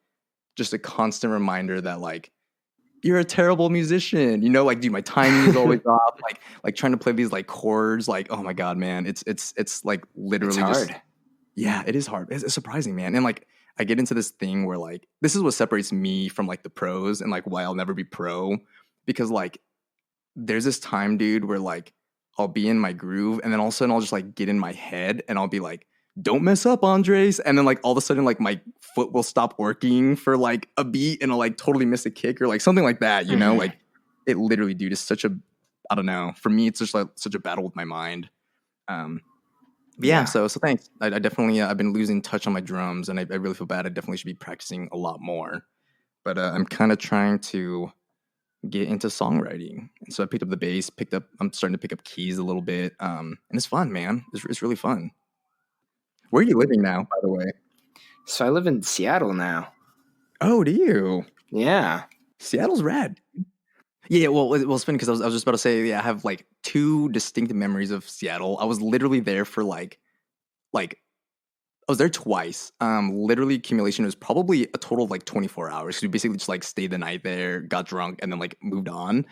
just a constant reminder that like you're a terrible musician. You know, like dude, my timing is always off. Like trying to play these like chords. Like oh my god, man, it's like literally It's just hard. yeah, it is hard. It's surprising, man. And like I get into this thing where like this is what separates me from like the pros and like why I'll never be pro, because like there's this time, dude, where like I'll be in my groove and then all of a sudden I'll just like get in my head and I'll be like, don't mess up, Andres. And then like all of a sudden like my foot will stop working for like a beat and I'll like totally miss a kick or like something like that, you know? Mhm. Like it literally, dude, is such a I don't know. For me, it's just like such a battle with my mind. Um but yeah, Yeah. so thanks. I definitely I've been losing touch on my drums, and I really feel bad. I definitely should be practicing a lot more. But I'm kind of trying to get into songwriting. And so I picked up the bass, I'm starting to pick up keys a little bit. And it's fun, man. It's really fun. Where are you living now, by the way? So I live in Seattle now. Oh, do you? Yeah. Seattle's rad. Yeah, well, it's funny because I was just about to say, yeah, I have like two distinct memories of Seattle. I was literally there for like I was there twice. Literally accumulation was probably a total of like 24 hours. So we basically just like stayed the night there, got drunk, and then like moved on.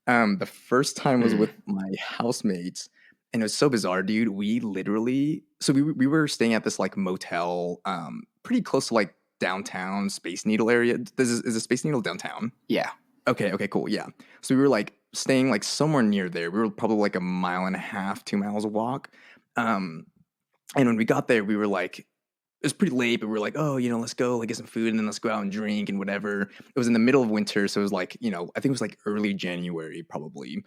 The first time was with my housemates, and it was so bizarre, dude. We literally so we were staying at this like motel, pretty close to like downtown Space Needle area. Is a Space Needle downtown? Yeah. Okay, cool. Yeah. So we were like staying like somewhere near there. We were probably like a mile and a half, 2 miles a walk. Um, and when we got there, we were like, it was pretty late, but we were like, oh, let's go like get some food and then let's go out and drink and whatever. It was in the middle of winter, so it was like, I think it was like early January probably.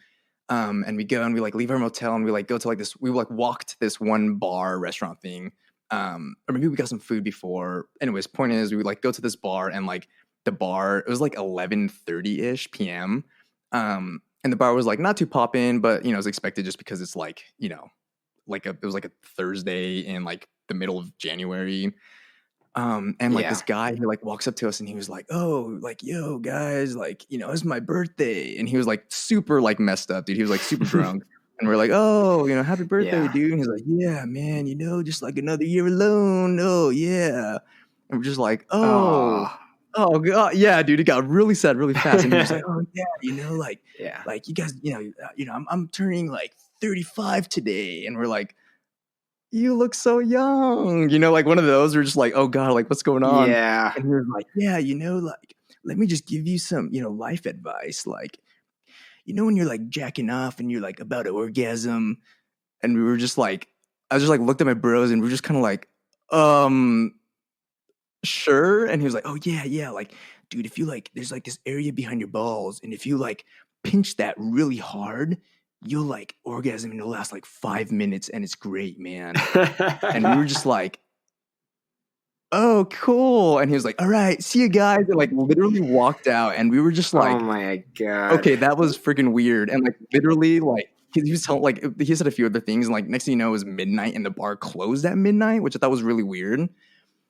And we go and we like leave our motel and we like go to like this, we like walk to this one bar restaurant thing. Or maybe we got some food before. Anyways, point is we would like go to this bar and like the bar, it was like 11:30-ish p.m. And the bar was like not too poppin', but it was expected just because it's like, it was like a Thursday in like the middle of January. And like Yeah. this guy, he like walks up to us and he was like, oh, like, yo, guys, like, it's my birthday. And he was like super like messed up, dude. He was like super drunk. And we're like, oh, happy birthday, Yeah. dude. And he's like, yeah, man, just like another year alone. Oh, yeah. And we're just like, oh, God. Yeah, dude. It got really sad really fast. And he was like, oh, yeah, Yeah. like you guys, I'm turning like 35 today. And we're like, you look so young, like one of those. We're just like, oh God, like what's going on? Yeah. And he was like, yeah, like, let me just give you some, life advice. Like, when you're like jacking off and you're like about to orgasm. And we were just like, I was just like looked at my bros and we are just kind of like, sure. And he was like, oh yeah. Like, dude, if you like, there's like this area behind your balls. And if you like pinch that really hard, you'll like orgasm and it'll last like 5 minutes and it's great, man. And we were just like, oh, cool. And he was like, all right, see you guys. And like literally walked out. And we were just like, oh my God. okay, that was freaking weird. And like literally like he was telling like he said a few other things. And like next thing you know, it was midnight and the bar closed at midnight, which I thought was really weird.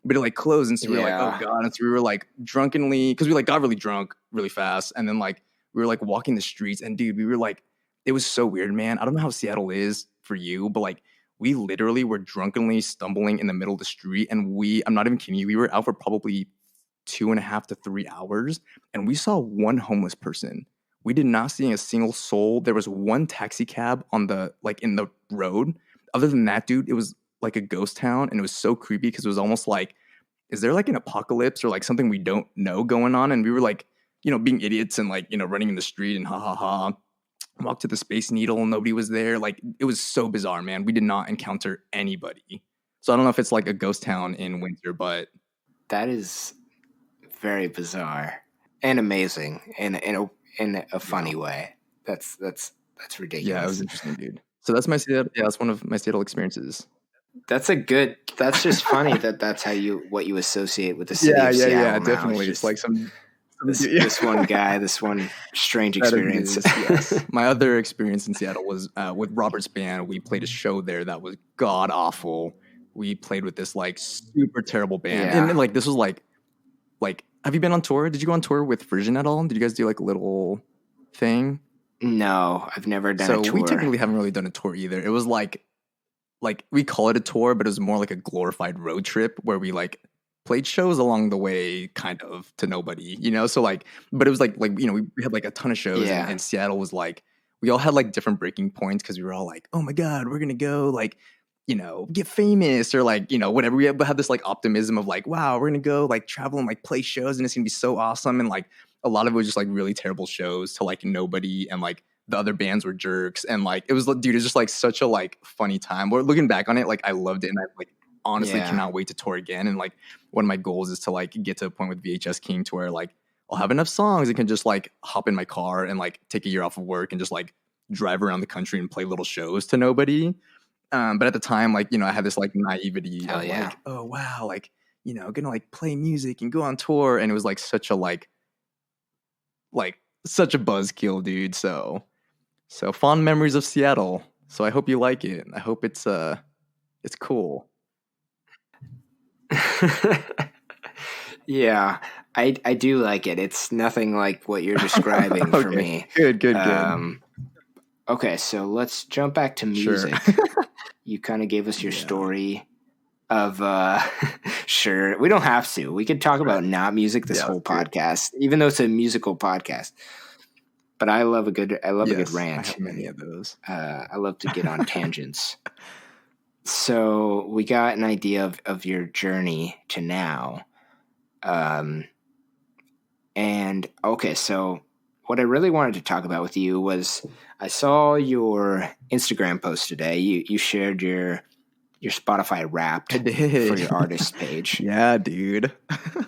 But it like closed. And so we were like, oh God. And so we were like drunkenly, because we like got really drunk really fast. And then like we were like walking the streets. And dude, we were like, it was so weird, man. I don't know how Seattle is for you, but like we literally were drunkenly stumbling in the middle of the street. And I'm not even kidding you, we were out for probably 2.5 to 3 hours. And we saw one homeless person. We did not see a single soul. There was one taxi cab on the, like in the road. Other than that, dude, it was like a ghost town. And it was so creepy because it was almost like, is there like an apocalypse or like something we don't know going on? And we were like, being idiots and like, running in the street and ha ha ha. Walked to the Space Needle, nobody was there. Like, it was so bizarre, man. We did not encounter anybody. So I don't know if it's like a ghost town in winter, but That is very bizarre and amazing in a funny way. That's yeah, it was ridiculous. interesting, dude. So that's my Seattle. Yeah, that's one of my Seattle experiences. That's just funny that that's how what you associate with the city Yeah, of yeah, Seattle yeah, now. It's definitely. It's just like some yeah. this one guy, this one strange That is experience. news, yes. My other experience in Seattle was with Robert's band. We played a show there that was god awful. We played with this like super terrible band, Yeah. and like this was like. Have you been on tour? Did you go on tour with Frisian at all? Did you guys do like a little thing? No, I've never done a So tour. we technically haven't really done a tour either. It was like we call it a tour, but it was more like a glorified road trip where we like played shows along the way, kind of to nobody, you know. So like, but it was like we had like a ton of shows, Yeah. and Seattle was like we all had like different breaking points because we were all like, oh my god, we're gonna go like get famous or like whatever. We had this like optimism of like, wow, we're gonna go like travel and like play shows and it's gonna be so awesome. And like a lot of it was just like really terrible shows to like nobody, and like the other bands were jerks, and like it was dude, it was just like such a like funny time. We're looking back on it, like I loved it, and I like honestly Yeah. cannot wait to tour again. And like one of my goals is to like get to a point with VHS King to where like I'll have enough songs and can just like hop in my car and like take a year off of work and just like drive around the country and play little shows to nobody. But at the time, like I had this like naivety Hell of yeah. like, oh wow, like gonna like play music and go on tour, and it was like such a like such a buzzkill, dude. So fond memories of Seattle. So I hope you like it. I hope it's cool. Yeah, I do like it. It's nothing like what you're describing for me. Good. Okay, so let's jump back to music. You kind of gave us your story of sure. We don't have to. We could talk about not music this whole podcast, even though it's a musical podcast. But I love a good rant. I have many of those. I love to get on tangents. So we got an idea of your journey to now. And okay, so what I really wanted to talk about with you was I saw your Instagram post today. You shared your Spotify Wrapped I did. for your artist page. Yeah, dude.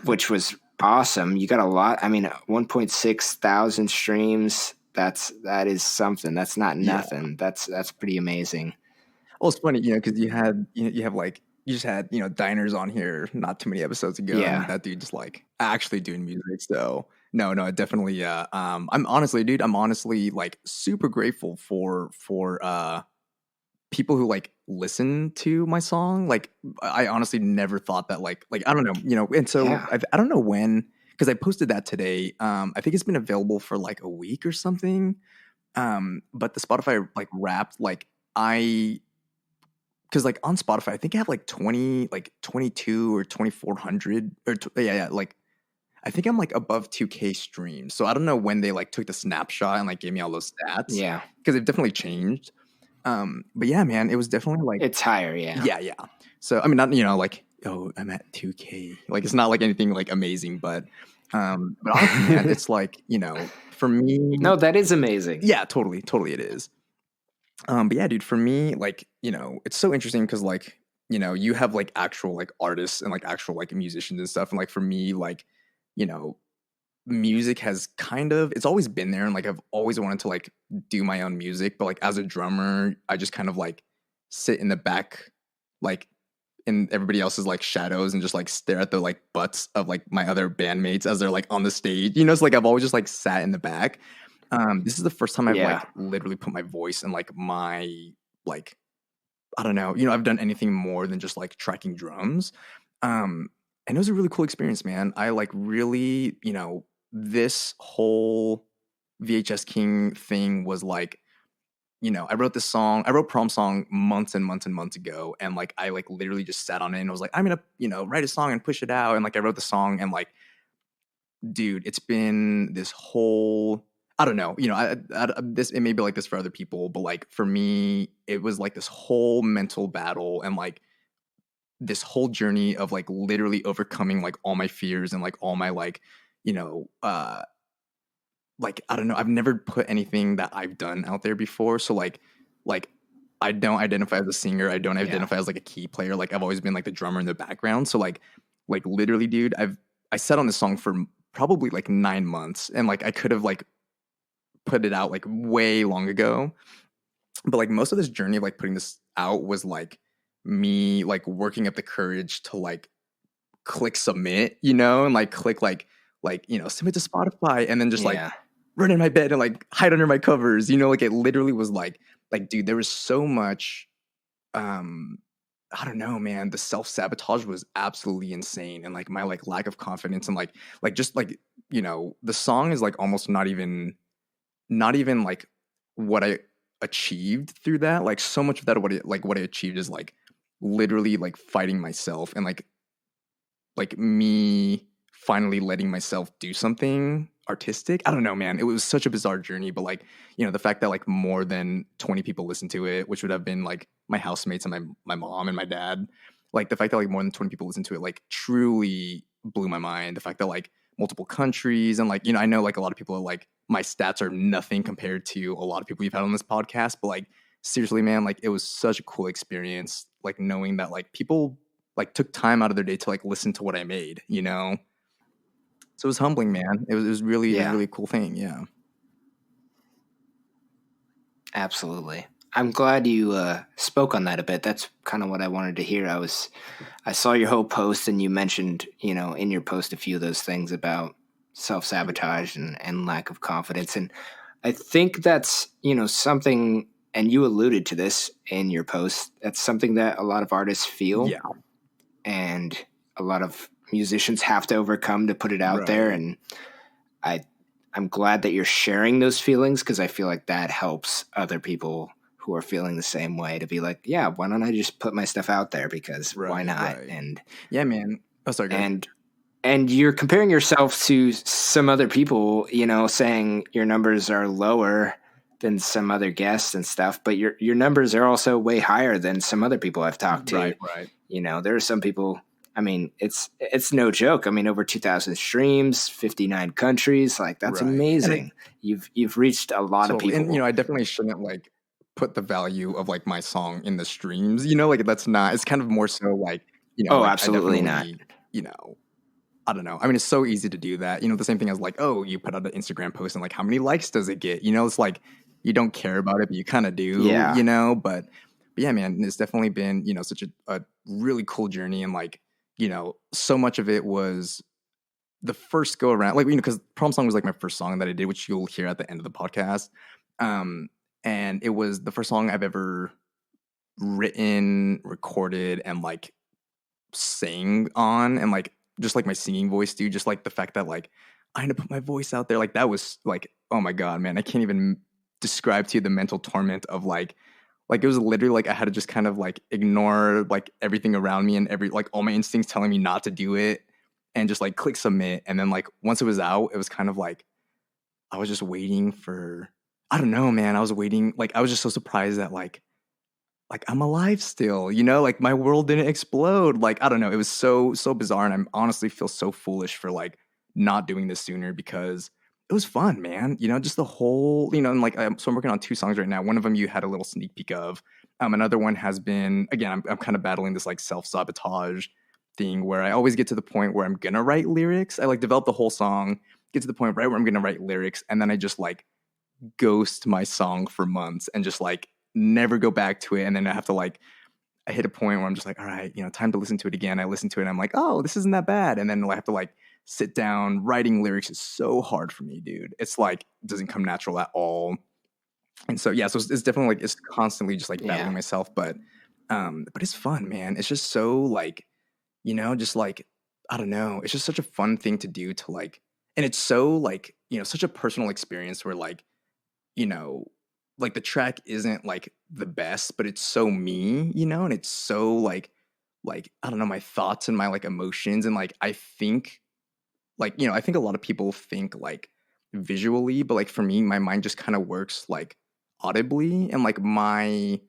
Which was awesome. You got a lot. I mean, 1.6 thousand streams. That is something. That's not nothing. Yeah. That's pretty amazing. Well, it's funny, because you have like you just had Diners on here not too many episodes ago. Yeah. And that dude just like actually doing music. So no, definitely. Yeah. I'm honestly like super grateful for people who like listen to my song. Like I honestly never thought that like I don't know, and so I don't know when, because I posted that today. I think it's been available for like a week or something. But the Spotify like Wrapped, like because like on Spotify, I think I have like 22 or 2,400 or like I think I'm like above 2K streams. So I don't know when they like took the snapshot and like gave me all those stats. Yeah, because they've definitely changed. But yeah, man, it was definitely like it's higher. Yeah. So I mean, not like, oh, I'm at 2K. Like it's not like anything like amazing, but honestly, man, it's like for me. No, that is amazing. Yeah, totally it is. But yeah, dude, for me, like it's so interesting because like you have like actual like artists and like actual like musicians and stuff, and like for me, like music has kind of, it's always been there, and like I've always wanted to like do my own music, but like as a drummer I just kind of like sit in the back, like in everybody else's like shadows, and just like stare at the like butts of like my other bandmates as they're like on the stage, so like I've always just like sat in the back. This is the first time I've like literally put my voice and like my like, I don't know, I've done anything more than just like tracking drums. And it was a really cool experience, man. I like really, this whole VHS King thing was like, I wrote Prom Song months and months and months ago. And like, I like literally just sat on it and was like, I'm going to, write a song and push it out. And like, I wrote the song, and like, dude, it's been this whole, I don't know, it may be like this for other people, but like for me, it was like this whole mental battle, and like this whole journey of like literally overcoming like all my fears and like all my like, like I don't know, I've never put anything that I've done out there before. So like I don't identify as a singer. I don't identify as like a key player. Like I've always been like the drummer in the background. So like literally, dude, I sat on this song for probably like 9 months, and like I could have like put it out like way long ago. But like most of this journey of like putting this out was like me like working up the courage to like click submit, and like click like submit to Spotify, and then just like Yeah. run in my bed and like hide under my covers, like it literally was like dude, there was so much um I don't know, man. The self-sabotage was absolutely insane, and like my like lack of confidence, and like just like the song is like almost not even like what I achieved through that. Like so much of that, what I achieved is like literally like fighting myself, and like me finally letting myself do something artistic. I don't know, man. It was such a bizarre journey, but like, the fact that like more than 20 people listened to it, which would have been like my housemates and my mom and my dad, like the fact that like more than 20 people listened to it, like truly blew my mind. The fact that like multiple countries, and like, I know like a lot of people are like, my stats are nothing compared to a lot of people you've had on this podcast, but like seriously, man, like it was such a cool experience, like knowing that like people like took time out of their day to like listen to what I made. So it was humbling, man. It was Yeah. really a cool thing. Yeah. Absolutely. I'm glad you spoke on that a bit. That's kind of what I wanted to hear. I saw your whole post, and you mentioned, in your post a few of those things about self-sabotage and lack of confidence. And I think that's, something, and you alluded to this in your post, that's something that a lot of artists feel, Yeah. and a lot of musicians have to overcome to put it out there. Right. And I'm glad that you're sharing those feelings, because I feel like that helps other people who are feeling the same way to be like, yeah, why don't I just put my stuff out there, because why Right. not? Right. Yeah, man. Oh, sorry. Go ahead. And you're comparing yourself to some other people, saying your numbers are lower than some other guests and stuff, but your numbers are also way higher than some other people I've talked to. Right. Right. There are some people, I mean, it's no joke. I mean, over 2,000 streams, 59 countries. Like, that's Right. amazing. You've reached a lot of Totally. people. And I definitely shouldn't like put the value of like my song in the streams. Like that's not. It's kind of more so like Oh, like absolutely I not. definitely I don't know. I mean, it's so easy to do that. The same thing as like, oh, you put out an Instagram post and like, how many likes does it get? It's like you don't care about it, but you kind of do. Yeah. But yeah, man, it's definitely been such a really cool journey, and like so much of it was the first go around, like because Prom Song was like my first song that I did, which you'll hear at the end of the podcast. And it was the first song I've ever written, recorded, and like sang on, and like just like my singing voice, dude, just like the fact that like I had to put my voice out there, like that was like, oh my god, man, I can't even describe to you the mental torment of like it was literally like I had to just kind of like ignore like everything around me, and every like all my instincts telling me not to do it, and just like click submit. And then like once it was out, it was kind of like I was just waiting for, I don't know, man, I was waiting, like I was just so surprised that like I'm alive still, like my world didn't explode. Like, I don't know. It was so bizarre. And I honestly feel so foolish for like not doing this sooner, because it was fun, man. Just the whole, and like, so I'm working on 2 songs right now. One of them you had a little sneak peek of. Another one has been, again, I'm kind of battling this like self-sabotage thing where I always get to the point where I'm going to write lyrics. I like develop the whole song, get to the point right where I'm going to write lyrics. And then I just like ghost my song for months and just like never go back to it. And then I have to like, I hit a point where I'm just like, all right, time to listen to it again. I listen to it and I'm like, oh, this isn't that bad. And then I have to like sit down. Writing lyrics is so hard for me, dude. It's like, it doesn't come natural at all. And so, yeah, so it's definitely like, it's constantly just like battling myself, but it's fun, man. It's just so like, just like, I don't know. It's just such a fun thing to do, to like, and it's so like, such a personal experience where like, you know, like the track isn't like the best, but it's so me, and it's so like I don't know, my thoughts and my like emotions, and like I think like, I think a lot of people think like visually, but like for me, my mind just kind of works like audibly, and like my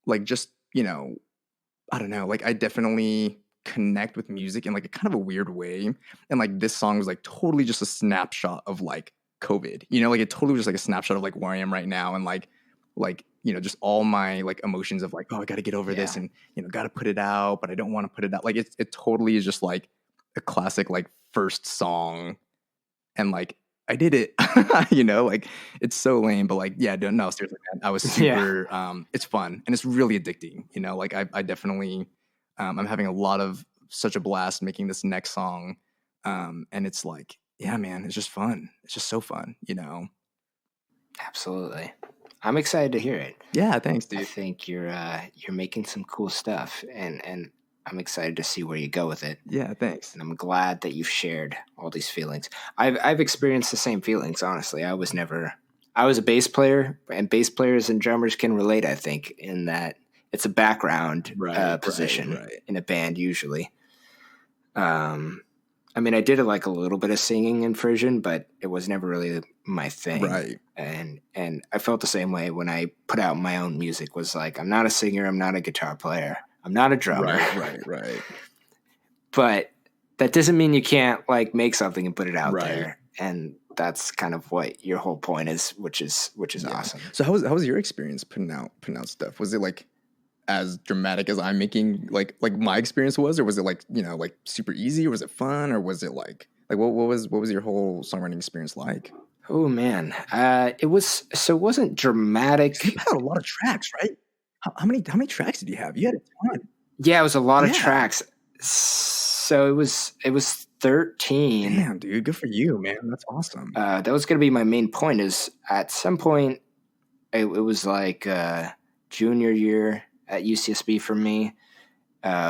like just, I don't know, like I definitely connect with music in like a kind of a weird way. And like this song was like totally just a snapshot of like COVID. You know, like it totally was just like a snapshot of like where I am right now, and like you know, just all my like emotions of like, oh, I got to get over this, and you know, got to put it out, but I don't want to put it out. Like it totally is just like a classic like first song, and like I did it. You know, like it's so lame, but like yeah, no, seriously, man, I was super. It's fun and it's really addicting. You know, like I definitely, I'm having a lot of such a blast making this next song, and it's like yeah, man, it's just fun. It's just so fun. You know. Absolutely. I'm excited to hear it. Yeah, thanks, I dude. think you're making some cool stuff, and I'm excited to see where you go with it. Yeah, thanks. And I'm glad that you've shared all these feelings. I've experienced the same feelings, honestly. I was a bass player, and bass players and drummers can relate, I think, in that it's a background position in a band usually. I mean, I did like a little bit of singing in Frisian, but it was never really my thing. Right. And I felt the same way when I put out my own music. Was like, I'm not a singer, I'm not a guitar player, I'm not a drummer. Right. But that doesn't mean you can't like make something and put it out there. And that's kind of what your whole point is, which is awesome. So how was your experience putting out stuff? Was it like as dramatic as I'm making like my experience was, or was it like, you know, like super easy, or was it fun, or was it like what was your whole songwriting experience like? Oh man, it wasn't dramatic. You had a lot of tracks, right? How many tracks did you have? You had a ton. Yeah, it was a lot of tracks. So it was 13. Damn, dude, good for you, man. That's awesome. That was going to be my main point. Is at some point it was like junior year at UCSB for me.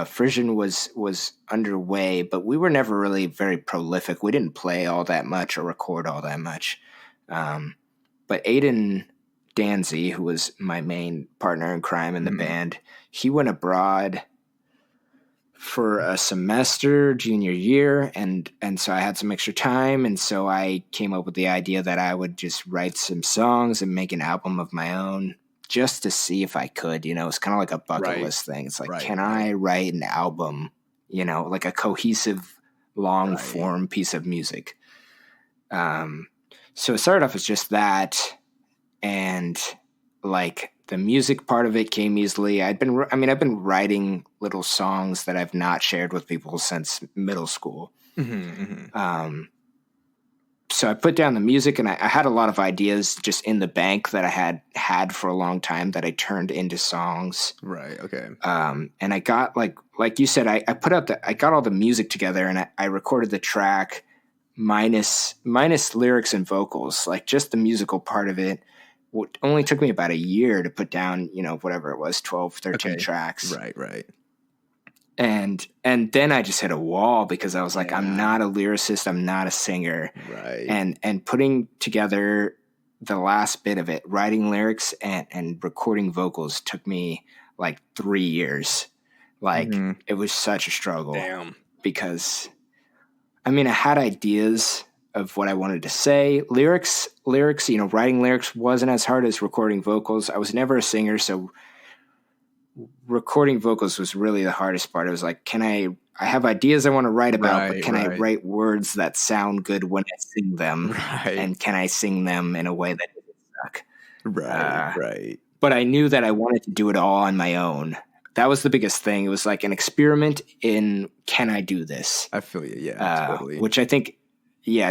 Frisian was underway, but we were never really very prolific. We didn't play all that much or record all that much. But Aiden Danzy, who was my main partner in crime in the band, he went abroad for a semester junior year, and so I had some extra time, and so I came up with the idea that I would just write some songs and make an album of my own, just to see if I could. You know, it's kind of like a bucket list thing. It's like, can I write an album, you know, like a cohesive long form piece of music? So it started off as just that, and like the music part of it came easily. I've been writing little songs that I've not shared with people since middle school. So I put down the music, and I had a lot of ideas just in the bank that I had for a long time that I turned into songs. Right. Okay. And I got like you said, I got all the music together, and I recorded the track minus lyrics and vocals, like just the musical part of it. It only took me about a year to put down, you know, whatever it was, 12, 13 tracks. Right. And then I just hit a wall because I was like, I'm not a lyricist. I'm not a singer. Right. And putting together the last bit of it, writing lyrics and recording vocals took me like 3 years. Like it was such a struggle. Damn. Because I mean, I had ideas of what I wanted to say. Lyrics, you know, writing lyrics wasn't as hard as recording vocals. I was never a singer, so recording vocals was really the hardest part. It was like, I have ideas I want to write about, but can I write words that sound good when I sing them? Right. And can I sing them in a way that doesn't suck? Right. But I knew that I wanted to do it all on my own. That was the biggest thing. It was like an experiment in, can I do this? I feel you. Yeah, totally. Which I think,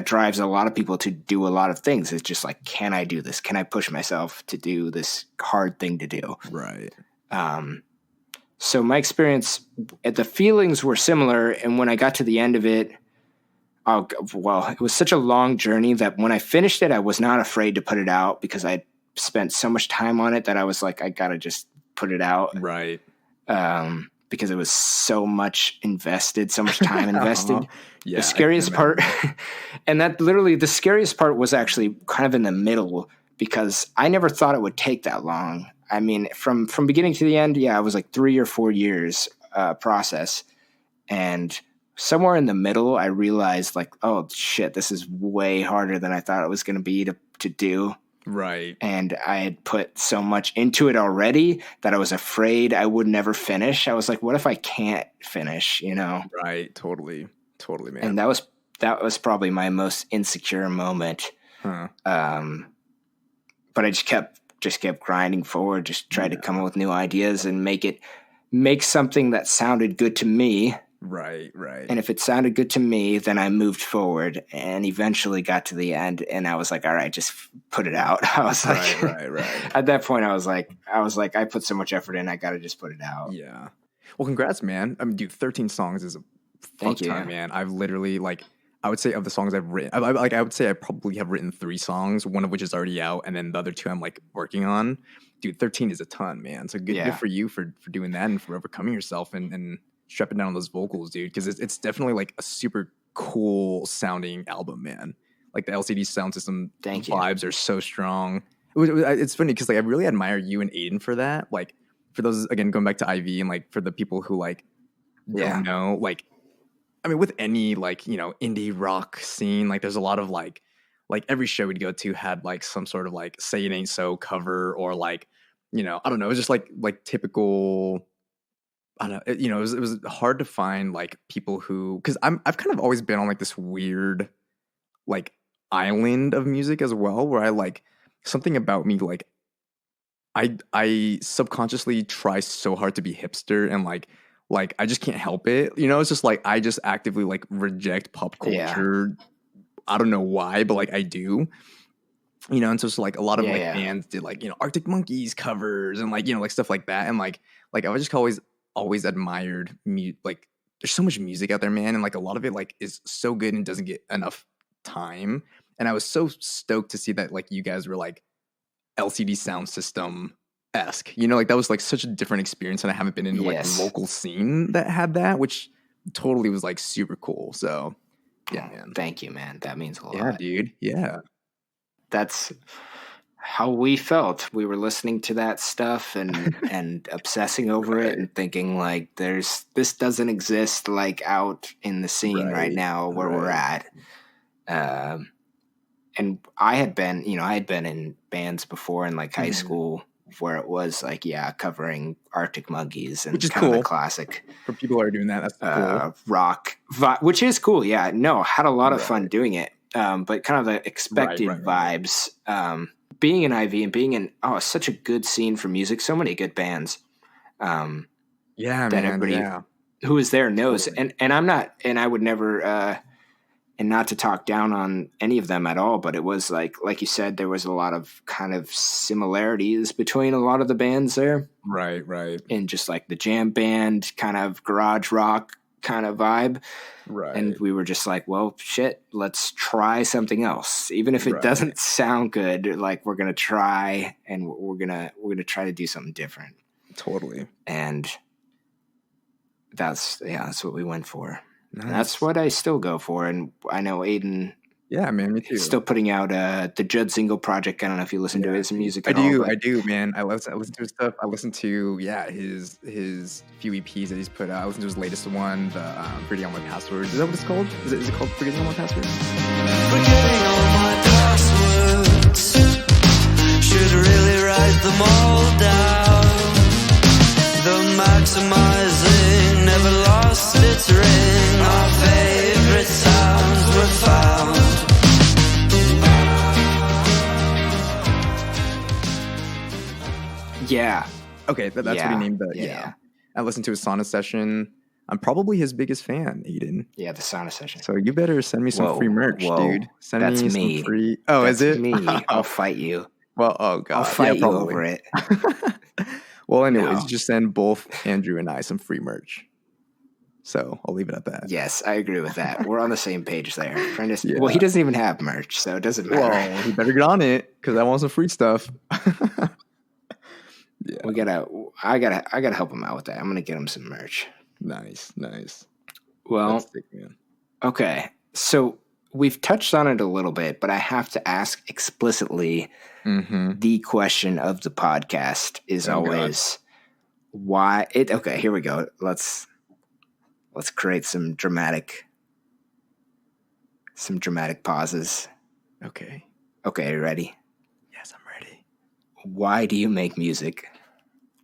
drives a lot of people to do a lot of things. It's just like, can I do this? Can I push myself to do this hard thing to do? Right. So my experience, the feelings were similar. And when I got to the end of it, it was such a long journey that when I finished it, I was not afraid to put it out because I spent so much time on it that I was like, I got to just put it out. Right. Because it was so much time invested. Yeah, the scariest part, and that literally the scariest part was actually kind of in the middle because I never thought it would take that long. I mean, from beginning to the end, it was like 3 or 4 years process. And somewhere in the middle, I realized like, oh shit, this is way harder than I thought it was going to be to do. Right. And I had put so much into it already that I was afraid I would never finish. I was like, what if I can't finish, you know? Right. Totally, man. And that was probably my most insecure moment. Huh. But I just kept grinding forward, just tried to come up with new ideas and make something that sounded good to me. Right. And if it sounded good to me, then I moved forward and eventually got to the end. And I was like, all right, just put it out. I was like, right. At that point, I was like, I put so much effort in, I got to just put it out. Yeah. Well, congrats, man. I mean, dude, 13 songs is a Thank fuck you. ton, man. I've literally I would say of the songs I've written, I would say I probably have written 3 songs, one of which is already out, and then the other 2 I'm like working on. Dude, 13 is a ton, man. So good for you for doing that and for overcoming yourself and strapping down on those vocals, dude. Because it's definitely like a super cool sounding album, man. Like the LCD sound system vibes are so strong. It's funny because like I really admire you and Aiden for that. Like for those, again, going back to Ivy and like for the people who like don't know, like I mean, with any like, you know, indie rock scene, like there's a lot of like every show we'd go to had like some sort of like Say It Ain't So cover or like, you know, I don't know, it was just like typical. I don't know, you know, it was hard to find like people who, because I've kind of always been on like this weird like island of music as well, where I like something about me like I subconsciously try so hard to be hipster and like I just can't help it. You know, it's just like I just actively like reject pop culture. I don't know why, but like I do. You know, and so it's like a lot of bands did like, you know, Arctic Monkeys covers and like, you know, like stuff like that. And like I was just always admired like there's so much music out there, man, and like a lot of it like is so good and doesn't get enough time. And I was so stoked to see that like you guys were like LCD sound system esque. You know, like that was like such a different experience, and I haven't been into like a local scene that had that, which totally was like super cool. So yeah, man. Thank you, man. That means a lot. Yeah, dude. Yeah. That's how we felt. We were listening to that stuff and obsessing over it and thinking like this doesn't exist like out in the scene right now where we're at. And I had been in bands before in like high school where it was like, covering Arctic Monkeys, and which is kind cool. of the classic For people who are doing that, that's cool. Rock, which is cool. Yeah, no, had a lot of fun doing it. But kind of the expected vibes. Being in IV and being in such a good scene for music, so many good bands. Yeah, that man. Everybody who is there knows, totally. and I'm not, and I would never, and not to talk down on any of them at all, but it was like you said, there was a lot of kind of similarities between a lot of the bands there, right, and just like the jam band kind of garage rock kind of vibe. Right. And we were just like, well, shit, let's try something else. Even if it doesn't sound good, like we're going to try, and we're going to try to do something different. Totally. And that's what we went for. Nice. And that's what I still go for. And I know Aiden. Yeah, man, me too. He's still putting out the Judd Single project. I don't know if you listen to his music at all. I do, man. I listen to his stuff. I listen to his few EPs that he's put out. I listened to his latest one, the Forgetting All My Passwords. Is that what it's called? Is it called Forgetting All My Passwords? Forgetting all my passwords. Should really write them all down. The maximizing never lost its ring. Our favorite sounds were found. Yeah. Okay, that's what he named the. Yeah. I listened to his sauna session. I'm probably his biggest fan, Aiden. Yeah, the sauna session. So you better send me some free merch, dude. Send me some free. Oh, that's is it me? I'll fight you. Well, oh god, I'll fight you over it. Well, anyways, just send both Andrew and I some free merch. So I'll leave it at that. Yes, I agree with that. We're on the same page there. Well, he doesn't even have merch, so it doesn't matter. Well, he better get on it because I want some free stuff. Yeah, I gotta help him out with that. I'm gonna get him some merch. Nice. Well, okay. So we've touched on it a little bit, but I have to ask explicitly. The question of the podcast is always why it. Okay, here we go. Let's create some dramatic pauses. Okay, are you ready? Yes, I'm ready. Why do you make music?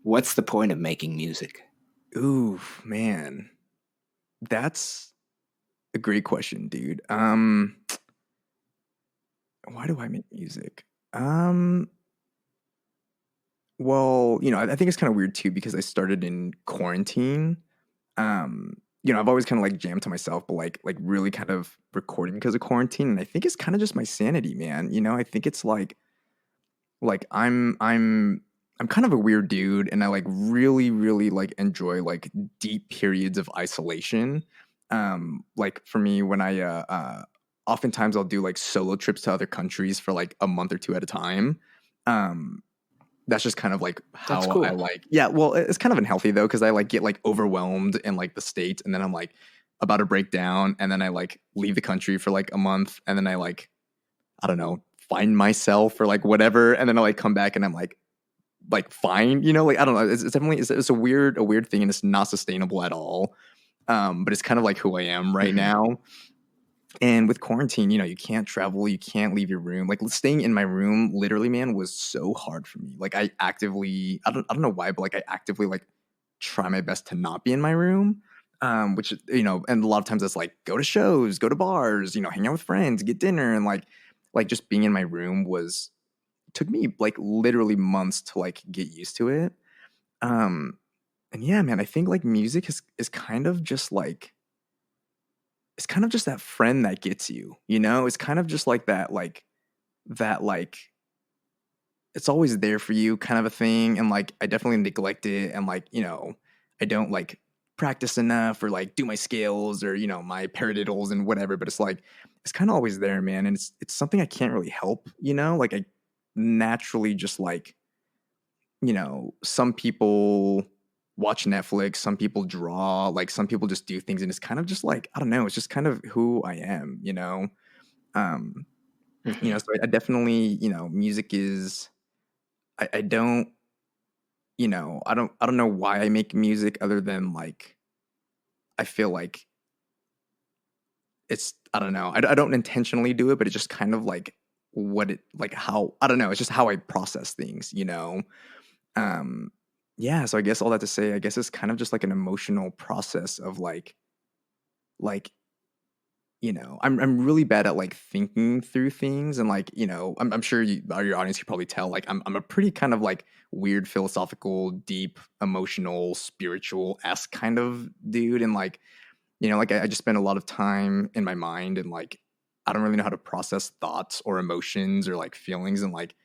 What's the point of making music? Ooh, man. That's a great question, dude. Why do I make music? Um, well, I think it's kind of weird too because I started in quarantine. I've always kind of like jammed to myself, but like really kind of recording because of quarantine. And I think it's kind of just my sanity, man. I think it's like I'm kind of a weird dude and I like really, really like enjoy like deep periods of isolation. Like for me when I oftentimes I'll do like solo trips to other countries for like a month or two at a time. Um that's just kind of like That's how I cool. like. Yeah, well, it's kind of unhealthy though because I like get like overwhelmed in like the States and then I'm like about to break down and then I like leave the country for like a month and then I like I don't know, find myself or like whatever and then I like come back and I'm like fine, like I don't know, it's definitely it's a weird thing and it's not sustainable at all. But it's kind of like who I am right Mhm. now. And with quarantine, you can't travel, you can't leave your room. Like staying in my room, literally, man, was so hard for me. Like I don't know why, but like I actively like try my best to not be in my room. Which and a lot of times that's like go to shows, go to bars, hang out with friends, get dinner, and like just being in my room was took me like literally months to like get used to it. Um, and yeah, man, I think like music is kind of just like it's kind of just that friend that gets you, It's kind of just like that it's always there for you kind of a thing. And like I definitely neglect it and like, I don't like practice enough or like do my scales or, my paradiddles and whatever, but it's like it's kind of always there, man. And it's something I can't really help, Like I naturally just like, some people watch Netflix, some people draw, like some people just do things and it's kind of just like, I don't know, it's just kind of who I am. Um, Mhm. so I definitely, music is I don't, I don't know why I make music other than like I feel like it's I don't know. I don't intentionally do it, but it's just kind of like what it like how I don't know, it's just how I process things. Um yeah, so I guess all that to say, I guess it's kind of just like an emotional process of like I'm really bad at like thinking through things and like I'm sure your audience could probably tell like I'm a pretty kind of like weird philosophical, deep, emotional, spiritual esque kind of dude and like like I just spend a lot of time in my mind and like I don't really know how to process thoughts or emotions or like feelings and like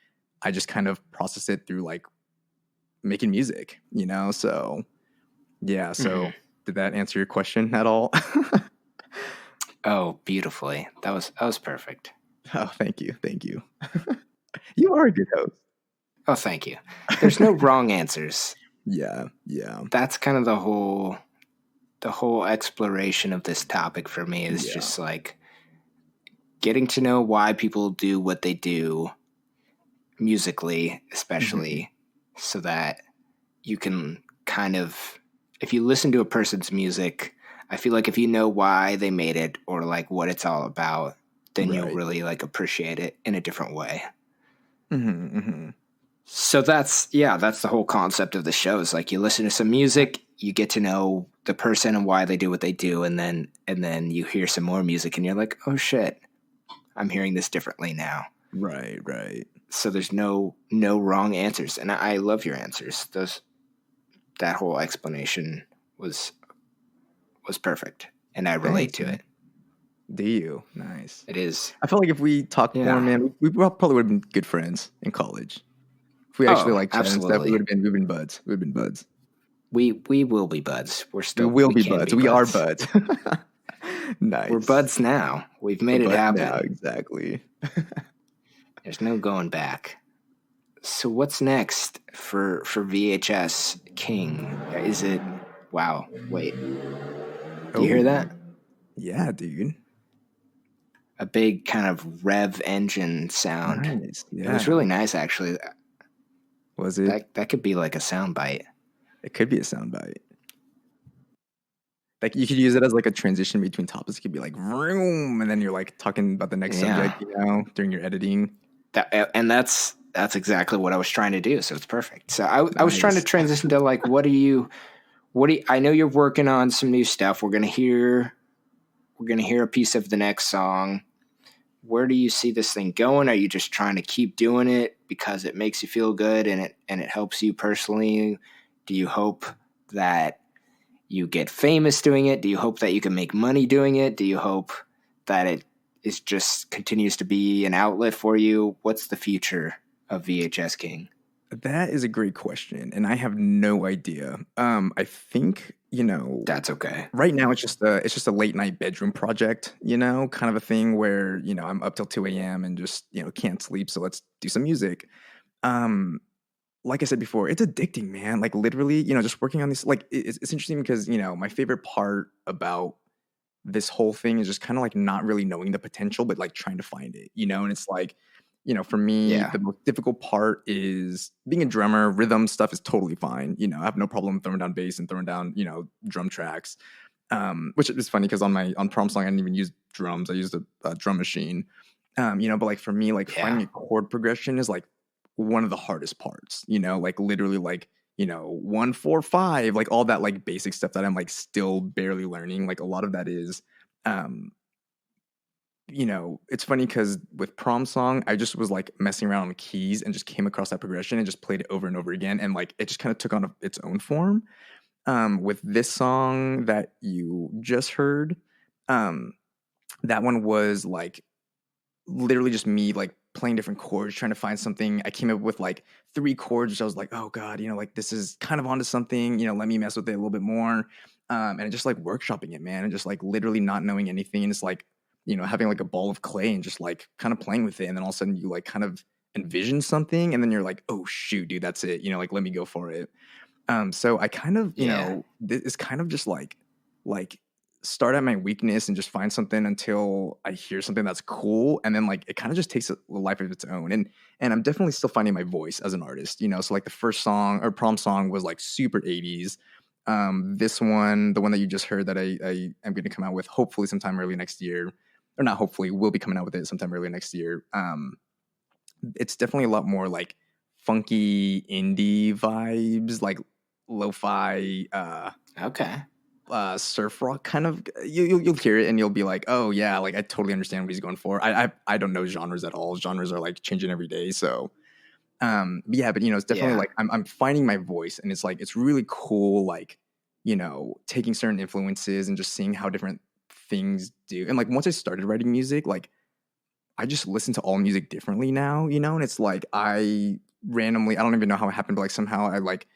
I just kind of process it through like making music. So yeah, so Mhm. did that answer your question at all? Oh, beautifully. That was perfect. Oh, thank you. Thank you. You are a good host. Oh, thank you. There's no wrong answers. Yeah, yeah, That's kind of the whole exploration of this topic for me is yeah. just like getting to know why people do what they do musically, Mhm. especially so that you can kind of, if you listen to a person's music, I feel like if you know why they made it or like what it's all about, then you'll Right. really like appreciate it in a different way. Mhm, mhm. So that's the whole concept of the show is like you listen to some music, you get to know the person and why they do what they do, and then you hear some more music and you're like, oh shit, I'm hearing this differently now. Right, right. So there's no wrong answers, and I love your answers. Those that whole explanation was was perfect, and I relate Thanks, to man. it. Do you? Nice. It is, I felt like if we talked more, yeah. man, we probably would have been good friends in college. If we actually Oh, like chat and stuff, we absolutely. would have been we've been buds. We've been buds. We will be buds. We will We be can buds. be We are buds. buds. We're Nice. buds now. We've We're made it buds now, happen. exactly. There's no going back. So what's next for VHS King? Is it wow, wait. Do you hear Oh, that? yeah, dude. A big kind of rev engine sound. Nice. It was Yeah. really nice actually. Was it? That could be like a sound bite. It could be a soundbite. Like you could use it as like a transition between topics. It could be like vroom, and then you're like talking about the next Yeah. subject, during your editing. And that's exactly what I was trying to do. So it's perfect. So I was trying to Nice. transition to like what do you I know you're working on some new stuff. We're gonna hear a piece of the next song. where do you see this thing going? Are you just trying to keep doing it because it makes you feel good and it helps you personally? Do you hope that you get famous doing it? Do you hope that you can make money doing it? Do you hope that it is just continues to be an outlet for you? What's the future of VHS King? That is a great question, and I have no idea. I think, That's okay. right now it's just a late night bedroom project, kind of a thing where, I'm up till 2 a.m. and just, can't sleep, so let's do some music. Um, like I said before, it's addicting, man. Like literally, just working on this, like it's interesting because, my favorite part about this whole thing is just kind of like not really knowing the potential, but like trying to find it, and it's like, for me, Yeah. the most difficult part is being a drummer. Rhythm stuff is totally fine. I have no problem throwing down bass and throwing down, drum tracks. Which is funny because on prom song, I didn't even use drums. I used a drum machine. But like for me, like finding a Yeah. chord progression is like one of the hardest parts, like literally like, 1 4 5, like all that like basic stuff that I'm like still barely learning. Like a lot of that is, um, it's funny because with prom song, I just was like messing around on the keys and just came across that progression and just played it over and over again. And like it just kind of took on its own form. With this song that you just heard, um, that one was like literally just me like playing different chords, trying to find something. I came up with like 3 chords, which I was like, oh God, like this is kind of onto something, let me mess with it a little bit more. And just like workshopping it, man, and just like literally not knowing anything. And it's like, having like a ball of clay and just like kind of playing with it. And then all of a sudden you like kind of envision something and then you're like, oh shoot, dude, that's it. Like let me go for it. So I kind of, Yeah. it's kind of just like start at my weakness and just find something until I hear something that's cool, and then like it kind of just takes a life of its own. And I'm definitely still finding my voice as an artist. So like the first song or prom song was like super 80s. This one, the one that you just heard that I am going to come out with hopefully sometime early next year, or not hopefully, we'll be coming out with it sometime early next year. It's definitely a lot more like funky indie vibes, like lo-fi Okay. surf rock kind of. You'll hear it and you'll be like, oh yeah, like I totally understand what he's going for. I don't know genres at all. Genres are like changing every day. So but yeah, but it's definitely Yeah. like I'm finding my voice, and it's like it's really cool, like taking certain influences and just seeing how different things do. And like once I started writing music, like I just listen to all music differently now, and it's like I randomly, I don't even know how it happened, but like somehow I like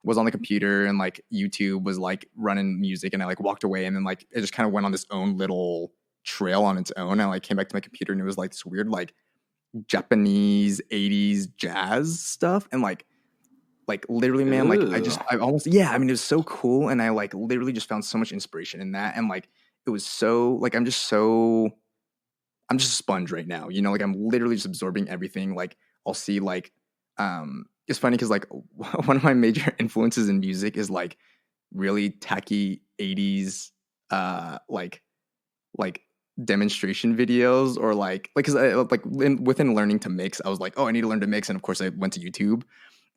was on the computer and like YouTube was like running music, and I like walked away, and then like it just kind of went on this own little trail on its own. I like came back to my computer and it was like this weird like Japanese 80s jazz stuff, and like literally, man, like Ooh. I almost, yeah, I mean it was so cool, and I like literally just found so much inspiration in that. And like it was so like I'm just a sponge right now, like I'm literally just absorbing everything. Like I'll see like it's funny because like one of my major influences in music is like really tacky 80s like demonstration videos, or like because I like within learning to mix, I was like, oh, I need to learn to mix, and of course I went to YouTube,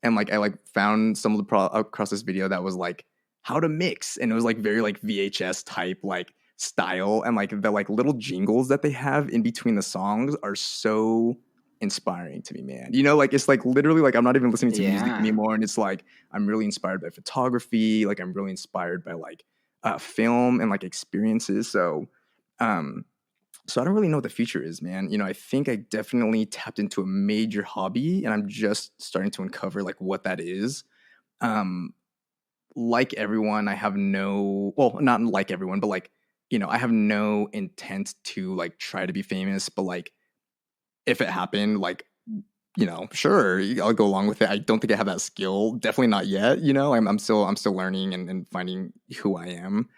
and like I like found some of the across this video that was like how to mix, and it was like very like VHS type like style, and like the like little jingles that they have in between the songs are so inspiring to me, man. Like it's like literally like I'm not even listening to music Yeah. anymore, and it's like I'm really inspired by photography, like I'm really inspired by like film and like experiences. Um so I don't really know what the future is, man. I think I definitely tapped into a major hobby, and I'm just starting to uncover like what that is. Um, like everyone, I have no, well, not like everyone, but like, I have no intent to like try to be famous, but like if it happened, like, sure, I'll go along with it. I don't think I have that skill. Definitely not yet. I'm still learning and finding who I am.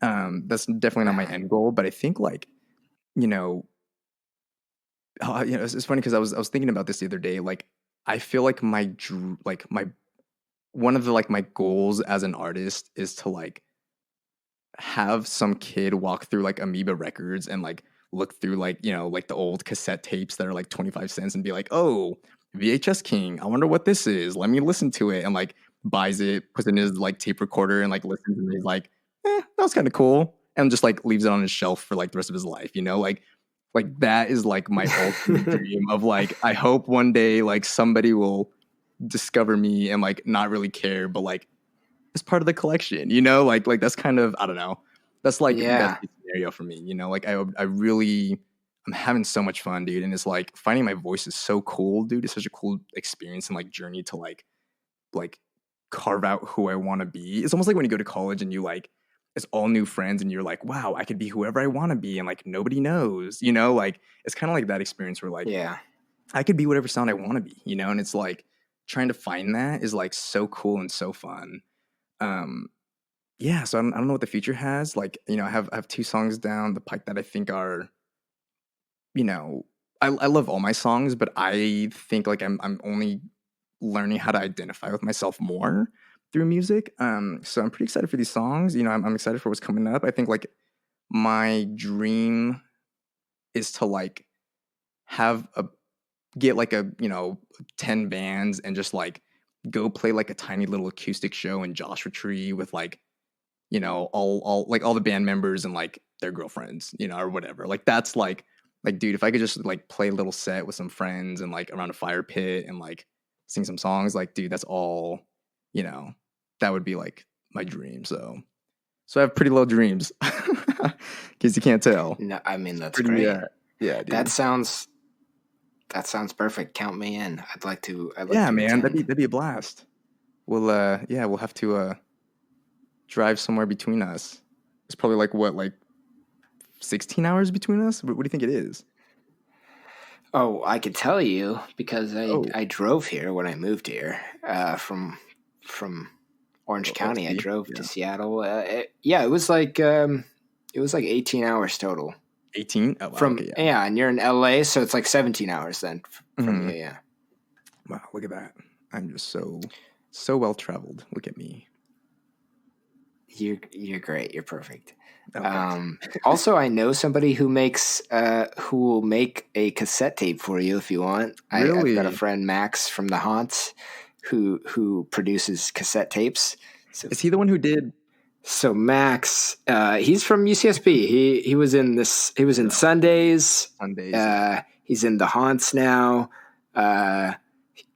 That's definitely not my Uh-huh. end goal, but I think like, you know, it's funny because I was thinking about this the other day. Like, I feel like my one of the like my goals as an artist is to like have some kid walk through like Amoeba Records and like look through like like the old cassette tapes that are like 25 cents and be like, oh, VHS King, I wonder what this is. Let me listen to it, and like buys it, puts it in his like tape recorder and like listens, and he's like, that was kind of cool, and just like leaves it on his shelf for like the rest of his life. Like Like that is like my ultimate dream of like, I hope one day like somebody will discover me and like not really care, but like it's part of the collection, you know, like that's kind of, I don't know. That's like best case scenario for me, you know, like I really, I'm having so much fun, dude. And it's like finding my voice is so cool, dude. It's such a cool experience and like journey to like carve out who I want to be. It's almost like when you go to college and you like, it's all new friends and you're like, wow, I could be whoever I want to be. And like, nobody knows, you know, like it's kind of like that experience where like, I could be whatever sound I want to be, you know? And it's like trying to find that is like so cool and so fun. Yeah, so I don't know what the future has. Like, you know, I have 2 songs down the pike that I think are, you know, I love all my songs, but I think like I'm only learning how to identify with myself more through music. So I'm pretty excited for these songs. You know, I'm excited for what's coming up. I think like my dream is to like get like a, you know, 10 bands and just like go play like a tiny little acoustic show in Joshua Tree with like, you know, all the band members and like their girlfriends, you know, or whatever. Like that's like, dude, if I could just like play a little set with some friends and like around a fire pit and like sing some songs, like, dude, that's all, you know, that would be like my dream. So I have pretty low dreams, in case you can't tell. No, I mean, that's Pretty, great. Yeah, dude. That sounds perfect. Count me in. I'd like to Yeah, man, attend. that'd be a blast. We'll have to drive somewhere between us. It's probably like 16 hours between us. What do you think it is? Oh, I could tell you because I drove here when I moved here from Orange County. I drove to Seattle. It was like 18 hours total. 18? Oh, wow, From okay, and you're in LA, so it's like 17 hours then from you. Yeah. Wow, look at that. I'm just so well traveled. Look at me. You're great. You're perfect. Oh, Also, I know somebody who will make a cassette tape for you if you want. Really? I've got a friend, Max from the Haunts, who produces cassette tapes. So, is he the one who did? So Max, he's from UCSB. He was in this. He was in Sundays. He's in the Haunts now.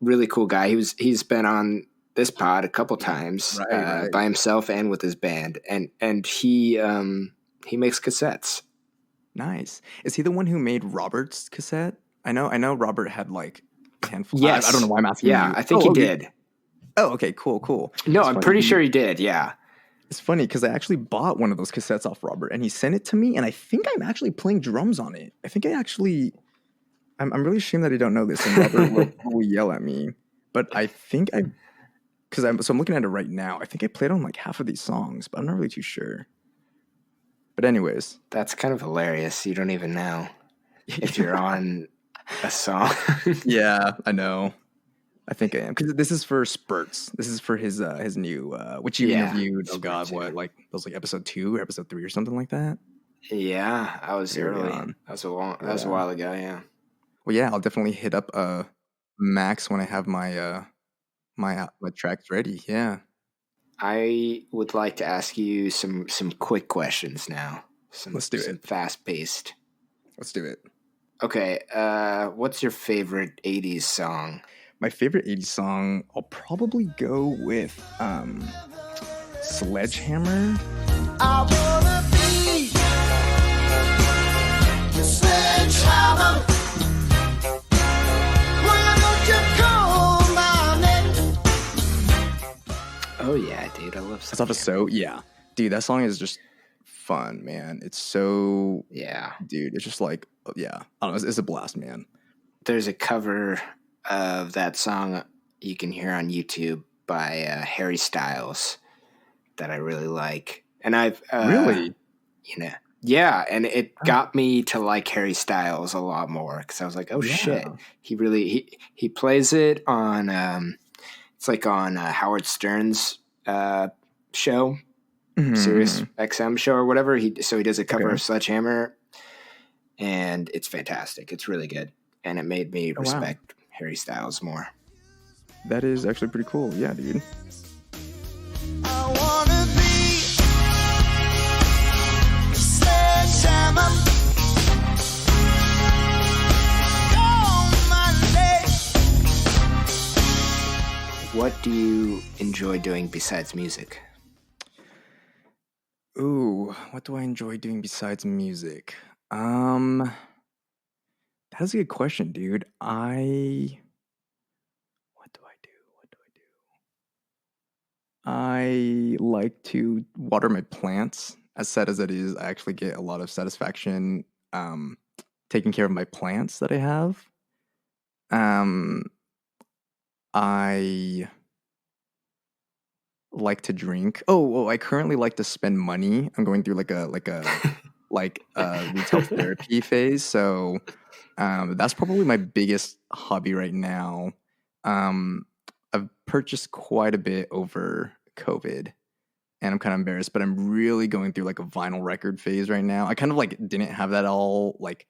Really cool guy. He's been on this pod a couple times right. by himself and with his band, and he makes cassettes. Nice. Is he the one who made Robert's cassette? I know Robert had like a handful. Yes. I don't know why I'm asking you. Yeah, I think he did. Oh, okay, cool. No, I'm pretty sure he did. Yeah. It's funny because I actually bought one of those cassettes off Robert, and he sent it to me, and I think I'm actually playing drums on it. I think I'm really ashamed that I don't know this, and Robert will yell at me. But I think I'm looking at it right now. I think I played on like half of these songs, but I'm not really too sure. But anyways, that's kind of hilarious. You don't even know if you're on a song. Yeah, I know. I think I am because this is for Spurts. This is for his new which you interviewed. Oh God, Spurts, what like that was like episode 2 or episode 3 or something like that. Yeah, I was early. That was a while ago. Yeah. Well, yeah, I'll definitely hit up Max when I have my my tracks ready. Yeah. I would like to ask you some quick questions now. Let's do it. Fast paced. Let's do it. Okay. What's your favorite 80s song? My favorite 80s song, I'll probably go with Sledgehammer. I wanna be the sledgehammer. Why don't you call my name? Oh yeah, dude, I love That's off of So. Yeah, dude, that song is just fun, man. It's so dude. It's just like I don't know. It's a blast, man. There's a cover of that song you can hear on YouTube by Harry Styles that I really like, and I've really, and it got me to like Harry Styles a lot more because I was like, oh shit, he plays it on it's like on Howard Stern's show, Sirius XM show or whatever. He does a cover of Sledgehammer, and it's fantastic. It's really good, and it made me respect Harry Styles more. That is actually pretty cool. Yeah, dude. I wanna be the sledgehammer. what do you enjoy doing besides music? Ooh, what do I enjoy doing besides music? That's a good question, dude. What do I do? What do I do? I like to water my plants. As sad as it is, I actually get a lot of satisfaction um taking care of my plants that I have. Um, I like to drink. I currently like to spend money. I'm going through like a retail therapy phase. So that's probably my biggest hobby right now. Um, I've purchased quite a bit over COVID, and I'm kind of embarrassed, but I'm really going through like a vinyl record phase right now. I kind of like didn't have that all like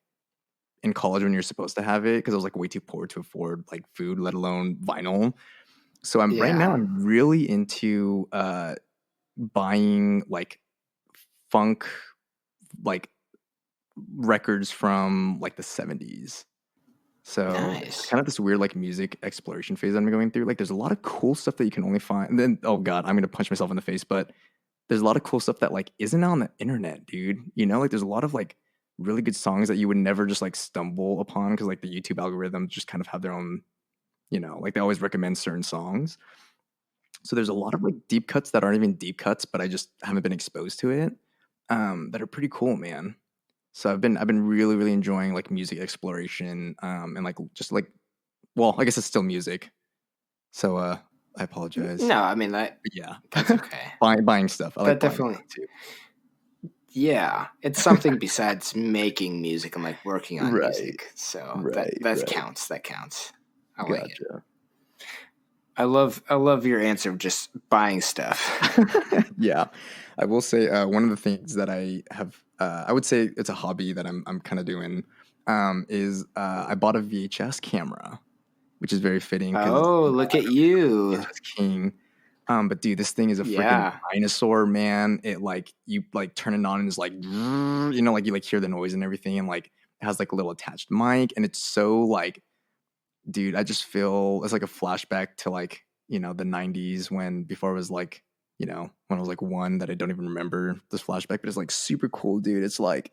in college when you're supposed to have it because I was like way too poor to afford like food, let alone vinyl. So I'm right now Yeah. I'm really into buying like funk like records from like the 70s. So it's Nice. kind of this weird like music exploration phase I'm going through. Like there's a lot of cool stuff that you can only find. And then oh god, I'm gonna punch myself in the face, but there's a lot of cool stuff that like isn't on the internet, dude. You know, like there's a lot of like really good songs that you would never just like stumble upon because like the YouTube algorithms just kind of have their own, like they always recommend certain songs. So there's a lot of like deep cuts that aren't even deep cuts, but I just haven't been exposed to it. That are pretty cool, man. So I've been really really enjoying like music exploration, and like just like, well, I guess it's still music. So I apologize. No, I mean But yeah, that's okay. buying stuff. I That like buying definitely, stuff too. yeah, it's something besides making music and like working on Right, music. So that right, that right. counts. That counts. I like it. Gotcha. I love your answer of just buying stuff. Yeah, I will say one of the things that I have, I would say it's a hobby that I'm kind of doing, is I bought a VHS camera, which is very fitting because Oh, look at you. VHS King. But dude, this thing is a freaking Yeah. dinosaur, man. It like you like turn it on and it's like, like you like hear the noise and everything, and like it has like a little attached mic, and it's so like, dude, I just feel it's like a flashback to like, the 90s when before it was like, when I was like one that I don't even remember this flashback, but it's like super cool, dude. It's like,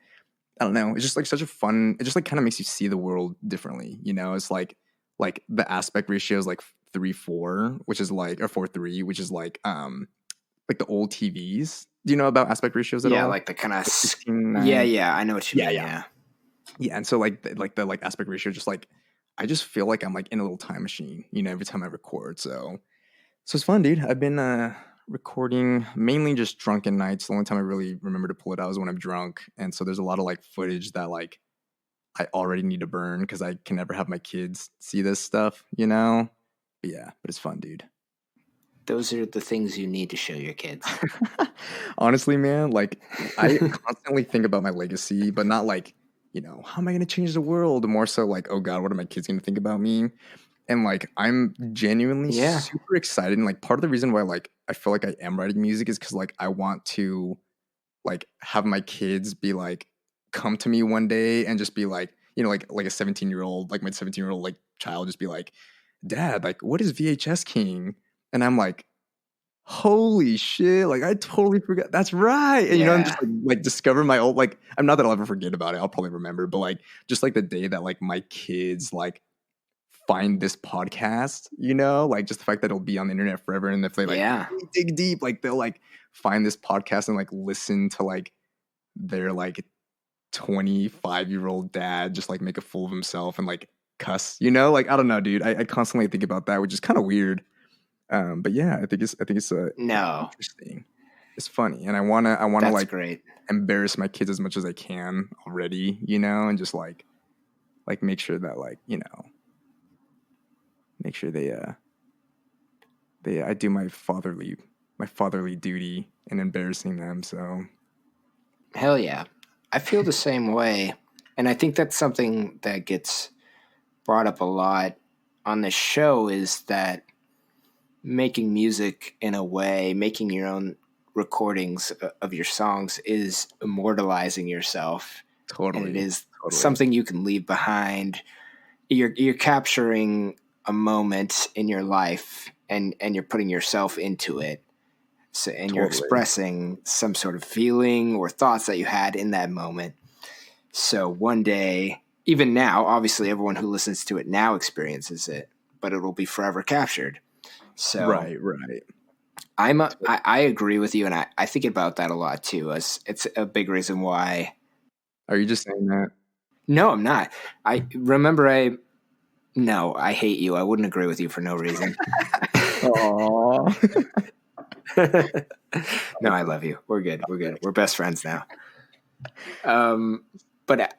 I don't know, it's just like such a fun, it just like kind of makes you see the world differently, It's like the aspect ratio is like 3:4, which is like, or 4:3, which is like the old TVs. Do you know about aspect ratios at Yeah, all? like the kind of Like 16, yeah, 9. yeah, I know what you Yeah, mean. yeah. Yeah. Yeah, and so like the like aspect ratio, just like I just feel like I'm like in a little time machine, every time I record. So it's fun, dude. I've been recording mainly just drunken nights. The only time I really remember to pull it out is when I'm drunk, and so there's a lot of like footage that like I already need to burn because I can never have my kids see this stuff. But yeah, but it's fun, dude. Those are the things you need to show your kids. Honestly, man, like I constantly think about my legacy, but not like, how am I going to change the world? More so like, oh God, what are my kids going to think about me? And like, I'm genuinely Yeah. super excited. And like, part of the reason why like I feel like I am writing music is because like I want to like have my kids be like, come to me one day and just be like, like a 17-year-old, like my 17-year-old like child, just be like, Dad, like, what is VHS King? And I'm like, holy shit, like I totally forgot. That's right. And I'm just Yeah. like discover my old, like, I'm not that I'll ever forget about it. I'll probably remember, but like just like the day that like my kids like find this podcast, like just the fact that it'll be on the internet forever. And if they like Yeah. really dig deep, like they'll like find this podcast and like listen to like their like 25-year-old dad just like make a fool of himself and like cuss, like I don't know, dude. I constantly think about that, which is kind of weird. But yeah, I think it's No, interesting. It's funny, and I wanna that's like great. embarrass my kids as much as I can already, and just like make sure that like make sure they I do my fatherly duty in embarrassing them. So Hell yeah. I feel the same way. And I think that's something that gets brought up a lot on this show is that making music in a way, making your own recordings of your songs is immortalizing yourself. And it totally, is totally, something you can leave behind. You're capturing a moment in your life and you're putting yourself into it. So, and you're Totally. expressing some sort of feeling or thoughts that you had in that moment. So one day, even now, obviously everyone who listens to it now experiences it, but it will be forever captured. So Right. I agree with you, and I think about that a lot too. As it's a big reason why. Are you just saying that? No, I'm not. I hate you. I wouldn't agree with you for no reason. Aww. No, I love you. We're good. We're best friends now. But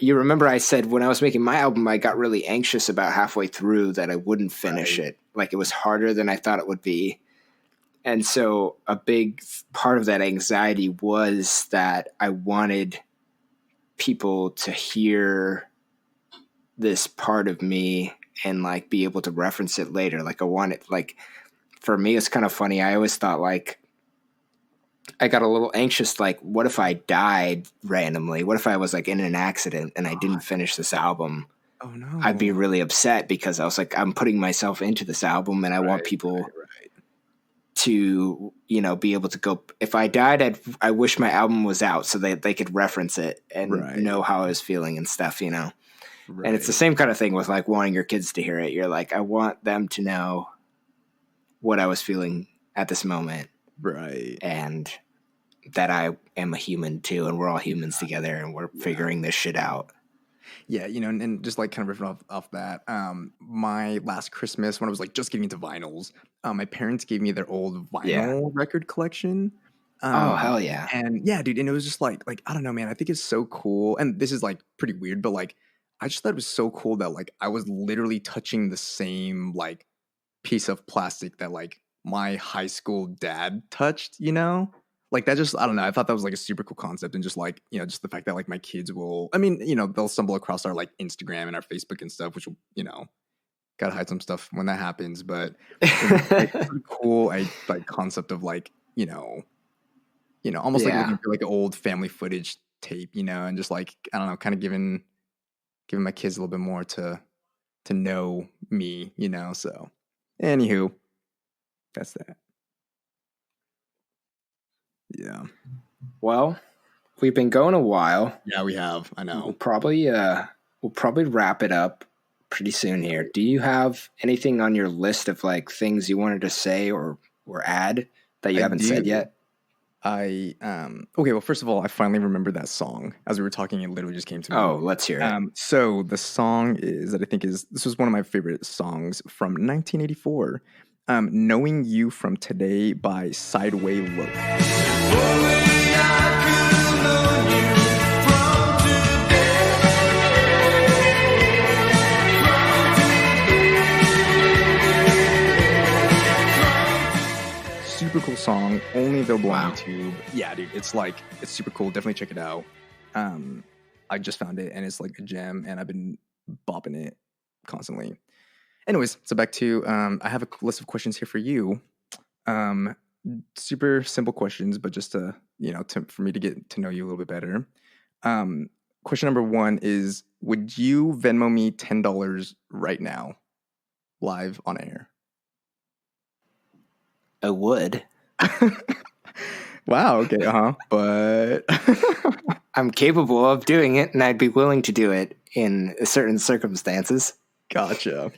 you remember I said when I was making my album, I got really anxious about halfway through that I wouldn't finish it. Like it was harder than I thought it would be. And so a big part of that anxiety was that I wanted people to hear this part of me and like be able to reference it later. Like I wanted, like, for me, it's kind of funny. I always thought like, I got a little anxious. Like, what if I died randomly? What if I was like in an accident and I didn't finish this album? Oh no. I'd be really upset because I was like, I'm putting myself into this album and I want people to, you know, be able to go. If I died, I wish my album was out so that they could reference it and know how I was feeling and stuff, you know? Right. And it's the same kind of thing with like wanting your kids to hear it. You're like, I want them to know what I was feeling at this moment. Right. And that I am a human too, and we're all humans together and we're figuring this shit out. Yeah, you know, and just like kind of riffing off that, my last Christmas when I was like just getting into vinyls, my parents gave me their old vinyl record collection. Oh, hell yeah. And yeah, dude, and it was just like, I don't know, man, I think it's so cool. And this is like pretty weird, but like, I just thought it was so cool that like I was literally touching the same like piece of plastic that like my high school dad touched, you know? Like that just, I don't know. I thought that was like a super cool concept. And just like, you know, just the fact that like my kids will, I mean, you know, they'll stumble across our like Instagram and our Facebook and stuff, which will, you know, gotta hide some stuff when that happens. But like, pretty cool like concept of like, you know, almost like looking for like an old family footage tape, you know, and just like, I don't know, kind of giving my kids a little bit more to know me, you know. So anywho, that's that. Yeah. Well, we've been going a while. Yeah, we have. I know. We'll probably wrap it up pretty soon here. Do you have anything on your list of like things you wanted to say or add that you haven't said yet? Okay, well, first of all, I finally remembered that song. As we were talking, it literally just came to me. Oh, let's hear it. So the song this was one of my favorite songs from 1984. Knowing You from Today by Sideway Look. Super cool song, only available on YouTube. Yeah, dude, it's super cool. Definitely check it out. I just found it and it's like a gem, and I've been bopping it constantly. Anyways, so back to I have a list of questions here for you. Super simple questions, but just to for me to get to know you a little bit better. Question number 1 is: would you Venmo me $10 right now, live on air? I would. Wow. Okay. But I'm capable of doing it, and I'd be willing to do it in certain circumstances. Gotcha.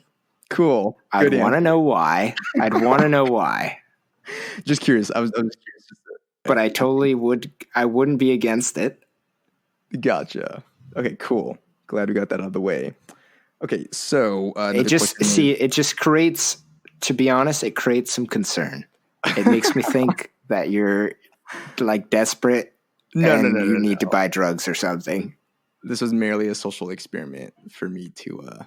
Cool. I'd want to know why. Just curious. I was curious. But I totally would. I wouldn't be against it. Gotcha. Okay. Cool. Glad we got that out of the way. Okay. So it just creates. To be honest, it creates some concern. It makes me think that you're like desperate and you need to buy drugs or something. This was merely a social experiment for me to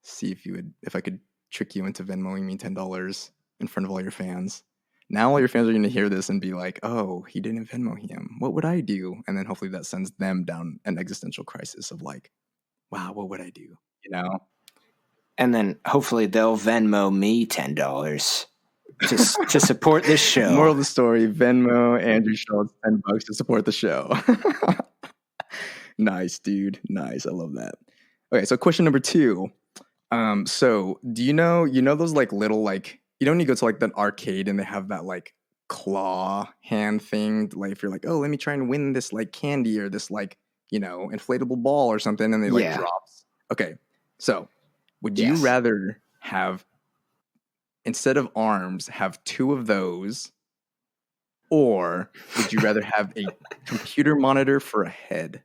see if I could trick you into Venmoing me $10 in front of all your fans. Now all your fans are going to hear this and be like, "Oh, he didn't Venmo him. What would I do?" And then hopefully that sends them down an existential crisis of like, "Wow, what would I do?" You know. And then hopefully they'll Venmo me $10 to support this show. Moral of the story: Venmo Andrew Schultz $10 to support the show. Nice, dude. Nice. I love that. Okay, so question number 2. So do you know those like little like you know when you go to like the arcade and they have that like claw hand thing, like if you're like, oh, let me try and win this like candy or this like, you know, inflatable ball or something, and they like Yeah. drops. Okay, so would you Yes. rather have, instead of arms, have two of those, or would you rather have a computer monitor for a head?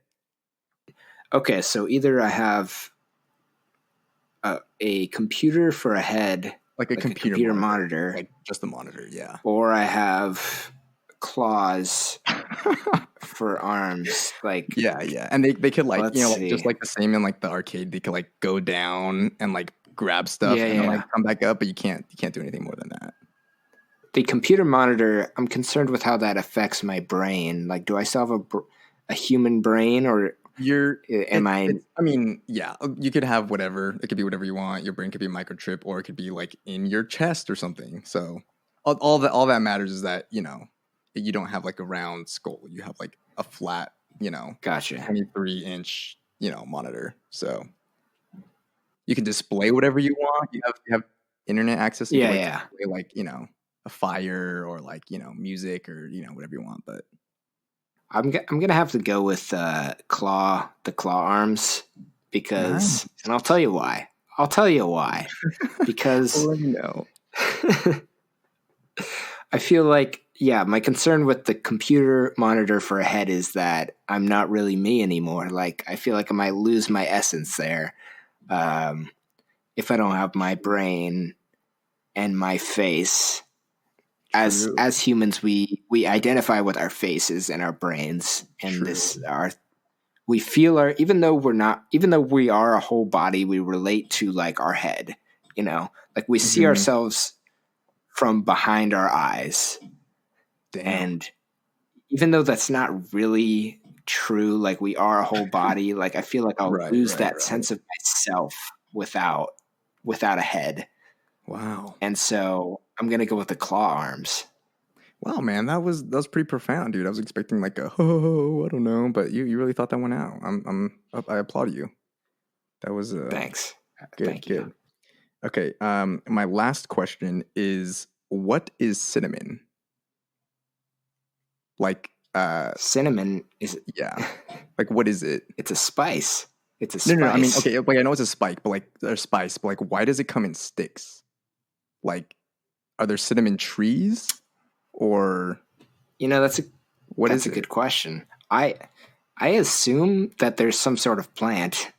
Okay, so either I have a computer for a head, Like a like computer monitor, like just the monitor, yeah. or I have claws for arms. Like, Yeah, and they could like, let's you know, like, just see. like the same in like the arcade, they could like go down and like grab stuff Yeah, and then like yeah. come back up, but you can't do anything more than that. The computer monitor, I'm concerned with how that affects my brain. Like, do I still have a human brain, or am I? I mean, yeah, you could have whatever. It could be whatever you want. Your brain could be a microchip, or it could be like in your chest or something. So all that matters is that, you know, you don't have like a round skull. You have like a flat, you know, Gotcha. 23-inch, you know, monitor. So you can display whatever you want. You have internet access. You Yeah, can like yeah. display like, you know, a fire or like, you know, music or, you know, whatever you want. But I'm gonna have to go with the claw arms, because, nice. and I'll tell you why. Because Let me know. I feel like, yeah, my concern with the computer monitor for a head is that I'm not really me anymore. Like, I feel like I might lose my essence there, if I don't have my brain and my face. True. As humans, we identify with our faces and our brains, and True. we feel even though we are a whole body, we relate to like our head. You know, like we see Mhm. ourselves from behind our eyes. Damn. And even though that's not really true, like we are a whole body, like I feel like I'll lose that sense of myself without a head. Wow. And so I'm gonna go with the claw arms. Wow, man, that was pretty profound, dude. I was expecting like a oh, I don't know, but you really thought that one out. I applaud you. That was Thanks. good, Thank you. good. Okay, my last question is, what is cinnamon? Like, Cinnamon is yeah, like what is it? it's a spice. It's a spice. No. I mean, okay, like I know it's a spike, but like or spice, but like why does it come in sticks? Like, are there cinnamon trees, or You know, that's a it? good question. I assume that there's some sort of plant.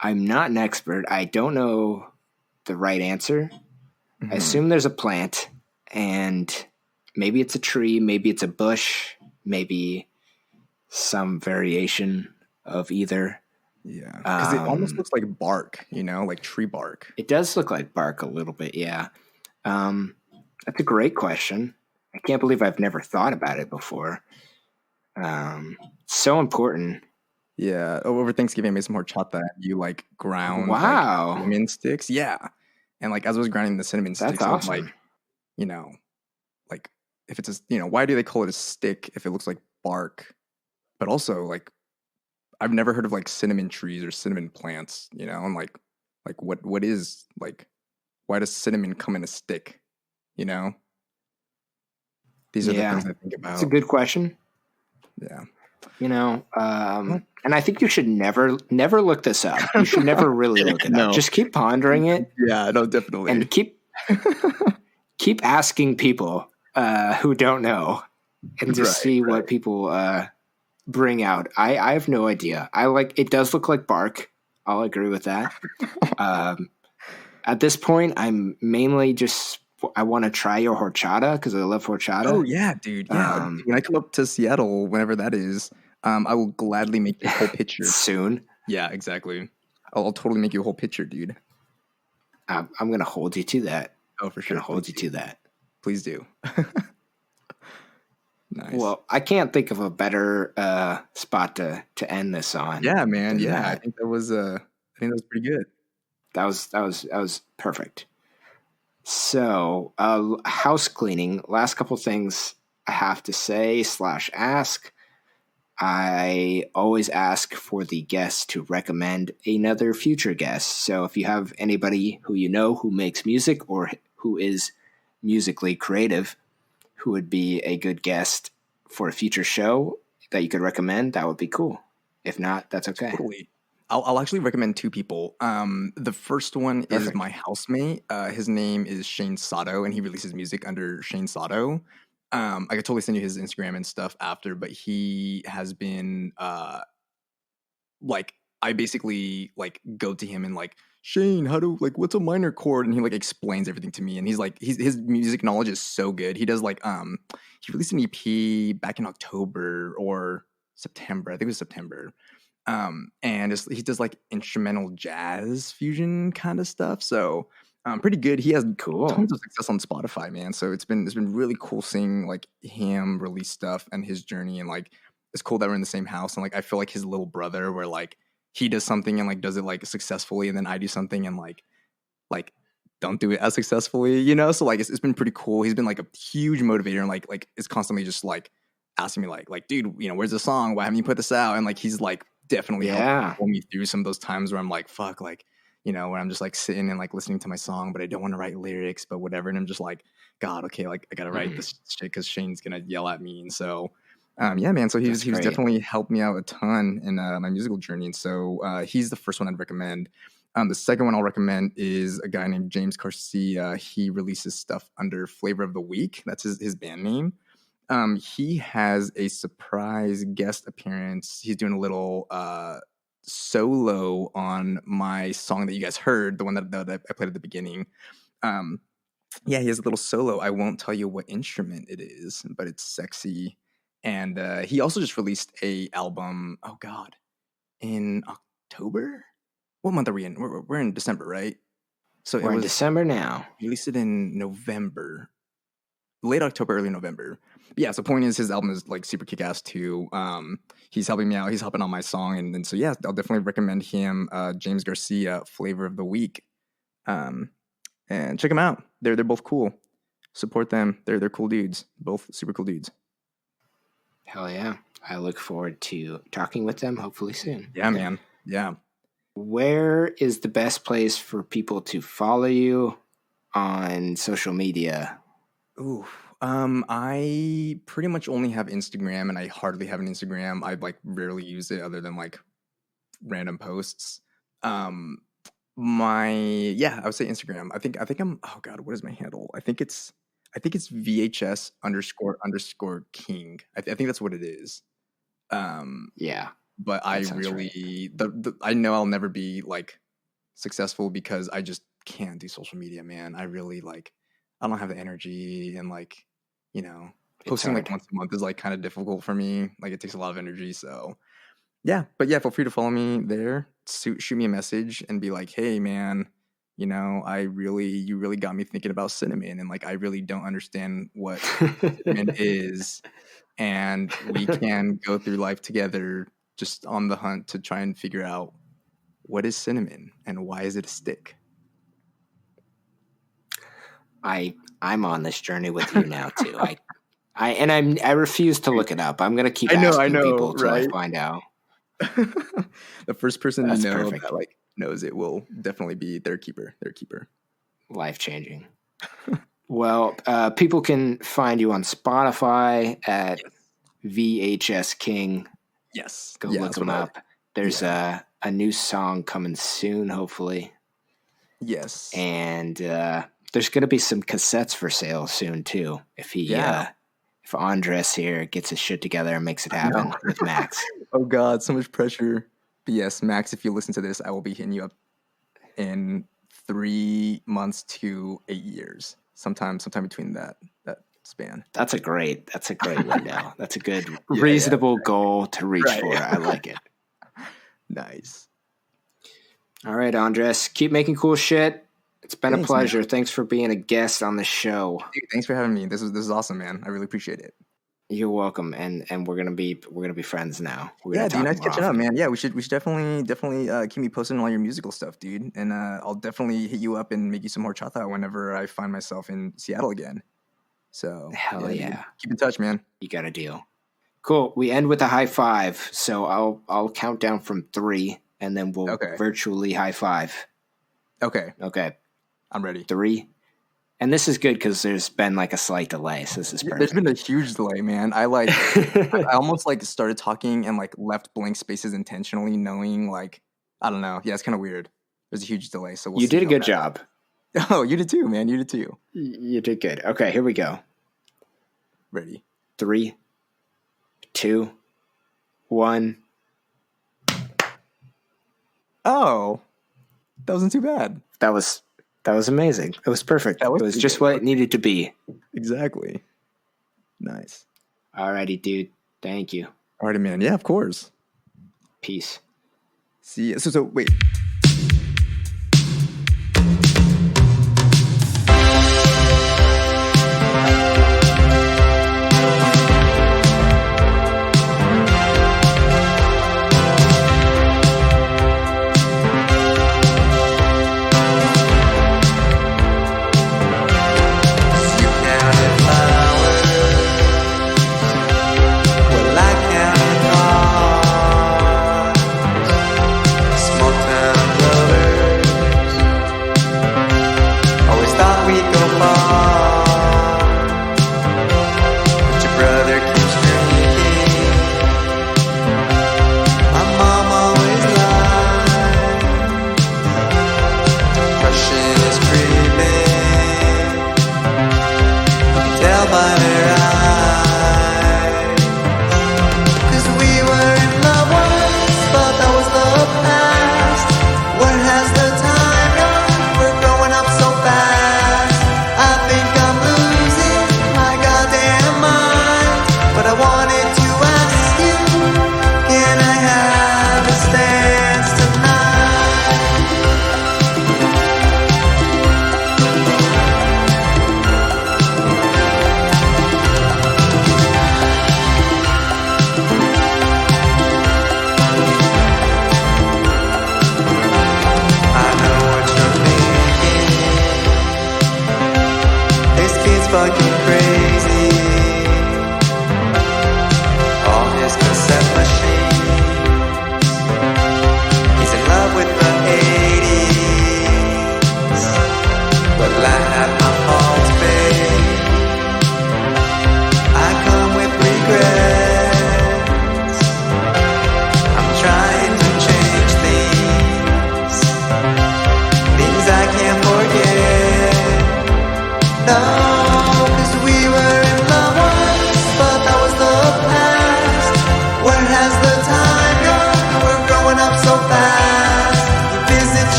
I'm not an expert. I don't know the right answer. I assume there's a plant, and maybe it's a tree, maybe it's a bush, maybe some variation of either. Yeah, because it almost looks like bark, you know, like tree bark. It does look like bark a little bit, yeah. That's a great question. I can't believe I've never thought about it before. So important. Yeah, over Thanksgiving, I made some horchata. You like ground Wow. like cinnamon sticks, yeah. And like as I was grinding the cinnamon That's sticks, I was awesome. like, you know, like if it's a, you know, why do they call it a stick if it looks like bark? But also like I've never heard of like cinnamon trees or cinnamon plants, you know, and like what is like, why does cinnamon come in a stick? You know, these are the things I think about. It's a good question. Yeah. You know, and I think you should never look this up. You should never really look it No. up. Just keep pondering it. Yeah, no, definitely. And keep asking people who don't know, and just see what people bring out. I have no idea. It does look like bark. I'll agree with that. At this point, I'm mainly just I want to try your horchata because I love horchata. Oh yeah, dude. Yeah, when I come up to Seattle, whenever that is, I will gladly make you a whole picture soon. Yeah, exactly. I'll totally make you a whole picture, dude. I'm gonna hold you to that. Oh, for sure. Gonna hold you to that. Please do. Nice. Well, I can't think of a better spot to end this on. Yeah, man. Yeah, I think that was pretty good. That was perfect. So, house cleaning. Last couple things I have to say / ask. I always ask for the guest to recommend another future guest. So if you have anybody who you know who makes music or who is musically creative who would be a good guest for a future show that you could recommend, that would be cool. If not, that's okay. Totally. I'll actually recommend two people. The first one is Perfect. my housemate. His name is Shane Sato, and he releases music under Shane Sato. I could totally send you his Instagram and stuff after, but he has been like, I basically like go to him and like, Shane, how do like what's a minor chord? And he like explains everything to me. And he's like, his music knowledge is so good. He does like he released an EP back in October or September. I think it was September. And he does like instrumental jazz fusion kind of stuff. So pretty good. He has Cool. tons of success on Spotify, man. So it's been really cool seeing like him release stuff and his journey, and like it's cool that we're in the same house, and like I feel like his little brother where like he does something and like does it like successfully, and then I do something and like don't do it as successfully, you know? So like it's been pretty cool. He's been like a huge motivator, and like it's constantly just like asking me like dude, you know, where's the song? Why haven't you put this out? And like he's like definitely helped pull me through some of those times where I'm like, fuck, like, you know, where I'm just like sitting and like listening to my song, but I don't want to write lyrics, but whatever. And I'm just like, God, okay, like I gotta write this shit because Shane's gonna yell at me. And so yeah, man. So he's definitely helped me out a ton in my musical journey. And so he's the first one I'd recommend. The second one I'll recommend is a guy named James Garcia. He releases stuff under Flavor of the Week. That's his band name. He has a surprise guest appearance. He's doing a little solo on my song that you guys heard, the one that I played at the beginning. Yeah, he has a little solo. I won't tell you what instrument it is, but it's sexy. And he also just released a album. Oh God, in October. What month are we in? We're in December, right? So we're in December now. He released it in November, late October, early November. But yeah. So point is, his album is like super kick-ass too. He's helping me out. He's helping on my song, and so yeah, I'll definitely recommend him. James Garcia, Flavor of the Week, and check them out. They're both cool. Support them. They're cool dudes. Both super cool dudes. Hell yeah. I look forward to talking with them hopefully soon. Yeah, man. Yeah. Where is the best place for people to follow you on social media? Ooh, I pretty much only have Instagram, and I hardly have an Instagram. I like rarely use it other than like random posts. I would say Instagram. I think I'm, oh God, what is my handle? I think it's VHS _ King. I think that's what it is. Yeah. But I really, right. I know I'll never be like successful because I just can't do social media, man. I really like, I don't have the energy, and like, you know, posting like once a month is like kind of difficult for me. Like it takes a lot of energy. So yeah, but yeah, feel free to follow me there. Shoot me a message and be like, hey man, you know, you really got me thinking about cinnamon, and like I really don't understand what cinnamon is, and we can go through life together just on the hunt to try and figure out what is cinnamon and why is it a stick. I'm on this journey with you now too. I refuse to look it up. I'm gonna keep asking people till I find out. The first person you know that like knows it will definitely be their keeper. Life changing. Well, people can find you on Spotify at VHS King. Yes. Go look them up. There's a new song coming soon, hopefully. Yes. And there's going to be some cassettes for sale soon too. If Andres here gets his shit together and makes it happen with Max. Oh God, so much pressure. But yes, Max, if you listen to this, I will be hitting you up in 3 months to 8 years. Sometime between that span. That's a great window. That's a good reasonable goal to reach for. I like it. Nice. All right, Andres, keep making cool shit. It's been a pleasure. Man. Thanks for being a guest on the show. Dude, thanks for having me. This is awesome, man. I really appreciate it. You're welcome, and we're gonna be friends now. Dude, nice catching up, man. Yeah, we should definitely keep me posting on all your musical stuff, dude. And I'll definitely hit you up and make you some horchata whenever I find myself in Seattle again. So hell yeah. Dude, keep in touch, man. You got a deal. Cool. We end with a high five. So I'll count down from 3, and then we'll virtually high five. Okay. Okay. I'm ready. 3, And this is good because there's been like a slight delay, so this is perfect. There's been a huge delay, man. I almost like started talking and like left blank spaces intentionally, knowing like I don't know. Yeah, it's kind of weird. There's a huge delay, so You did a good job. Oh, you did too, man. You did too. You did good. Okay, here we go. Ready? 3, 2, 1. Oh, that wasn't too bad. That was amazing. It was perfect. It was just what it needed to be. Exactly. Nice. Alrighty, dude. Thank you. Alrighty, man. Yeah, of course. Peace. See. So wait.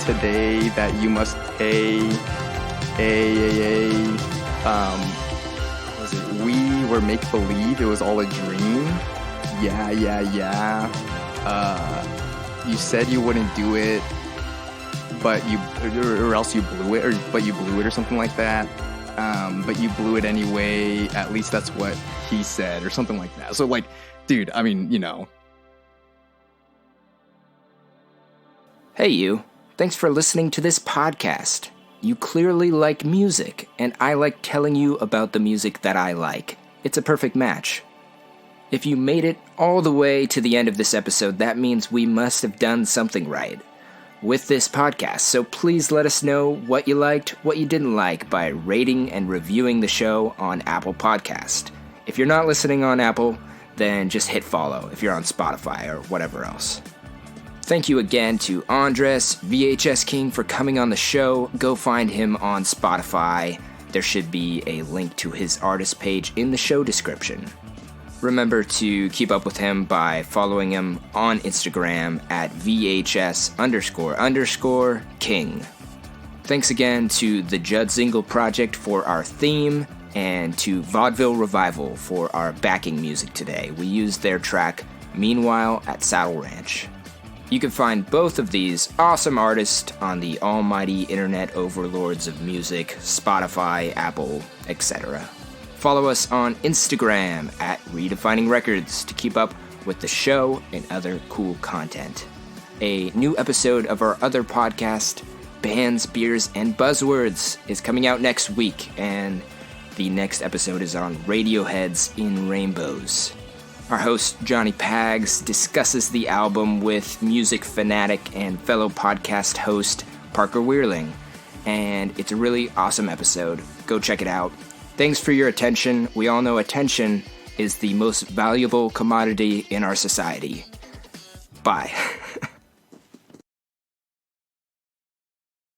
Today that you must pay what was it? We were make believe it was all a dream. Yeah. you said you wouldn't do it, but or else you blew it, but you blew it or something like that. But you blew it anyway. At least that's what he said or something like that. So like, dude, I mean, Hey you, thanks for listening to this podcast. You clearly like music, and I like telling you about the music that I like. It's a perfect match. If you made it all the way to the end of this episode, that means we must have done something right with this podcast. So please let us know what you liked, what you didn't like by rating and reviewing the show on Apple Podcast. If you're not listening on Apple, then just hit follow if you're on Spotify or whatever else. Thank you again to Andres, VHS King, for coming on the show. Go find him on Spotify. There should be a link to his artist page in the show description. Remember to keep up with him by following him on Instagram at VHS__King. Thanks again to the Judd Zingle Project for our theme and to Vaudeville Revival for our backing music today. We used their track, Meanwhile at Saddle Ranch. You can find both of these awesome artists on the almighty internet overlords of music, Spotify, Apple, etc. Follow us on Instagram at Redefining Records to keep up with the show and other cool content. A new episode of our other podcast, Bands, Beers, and Buzzwords, is coming out next week, and the next episode is on Radiohead's In Rainbows. Our host, Johnny Pags, discusses the album with music fanatic and fellow podcast host, Parker Weirling, and it's a really awesome episode. Go check it out. Thanks for your attention. We all know attention is the most valuable commodity in our society. Bye.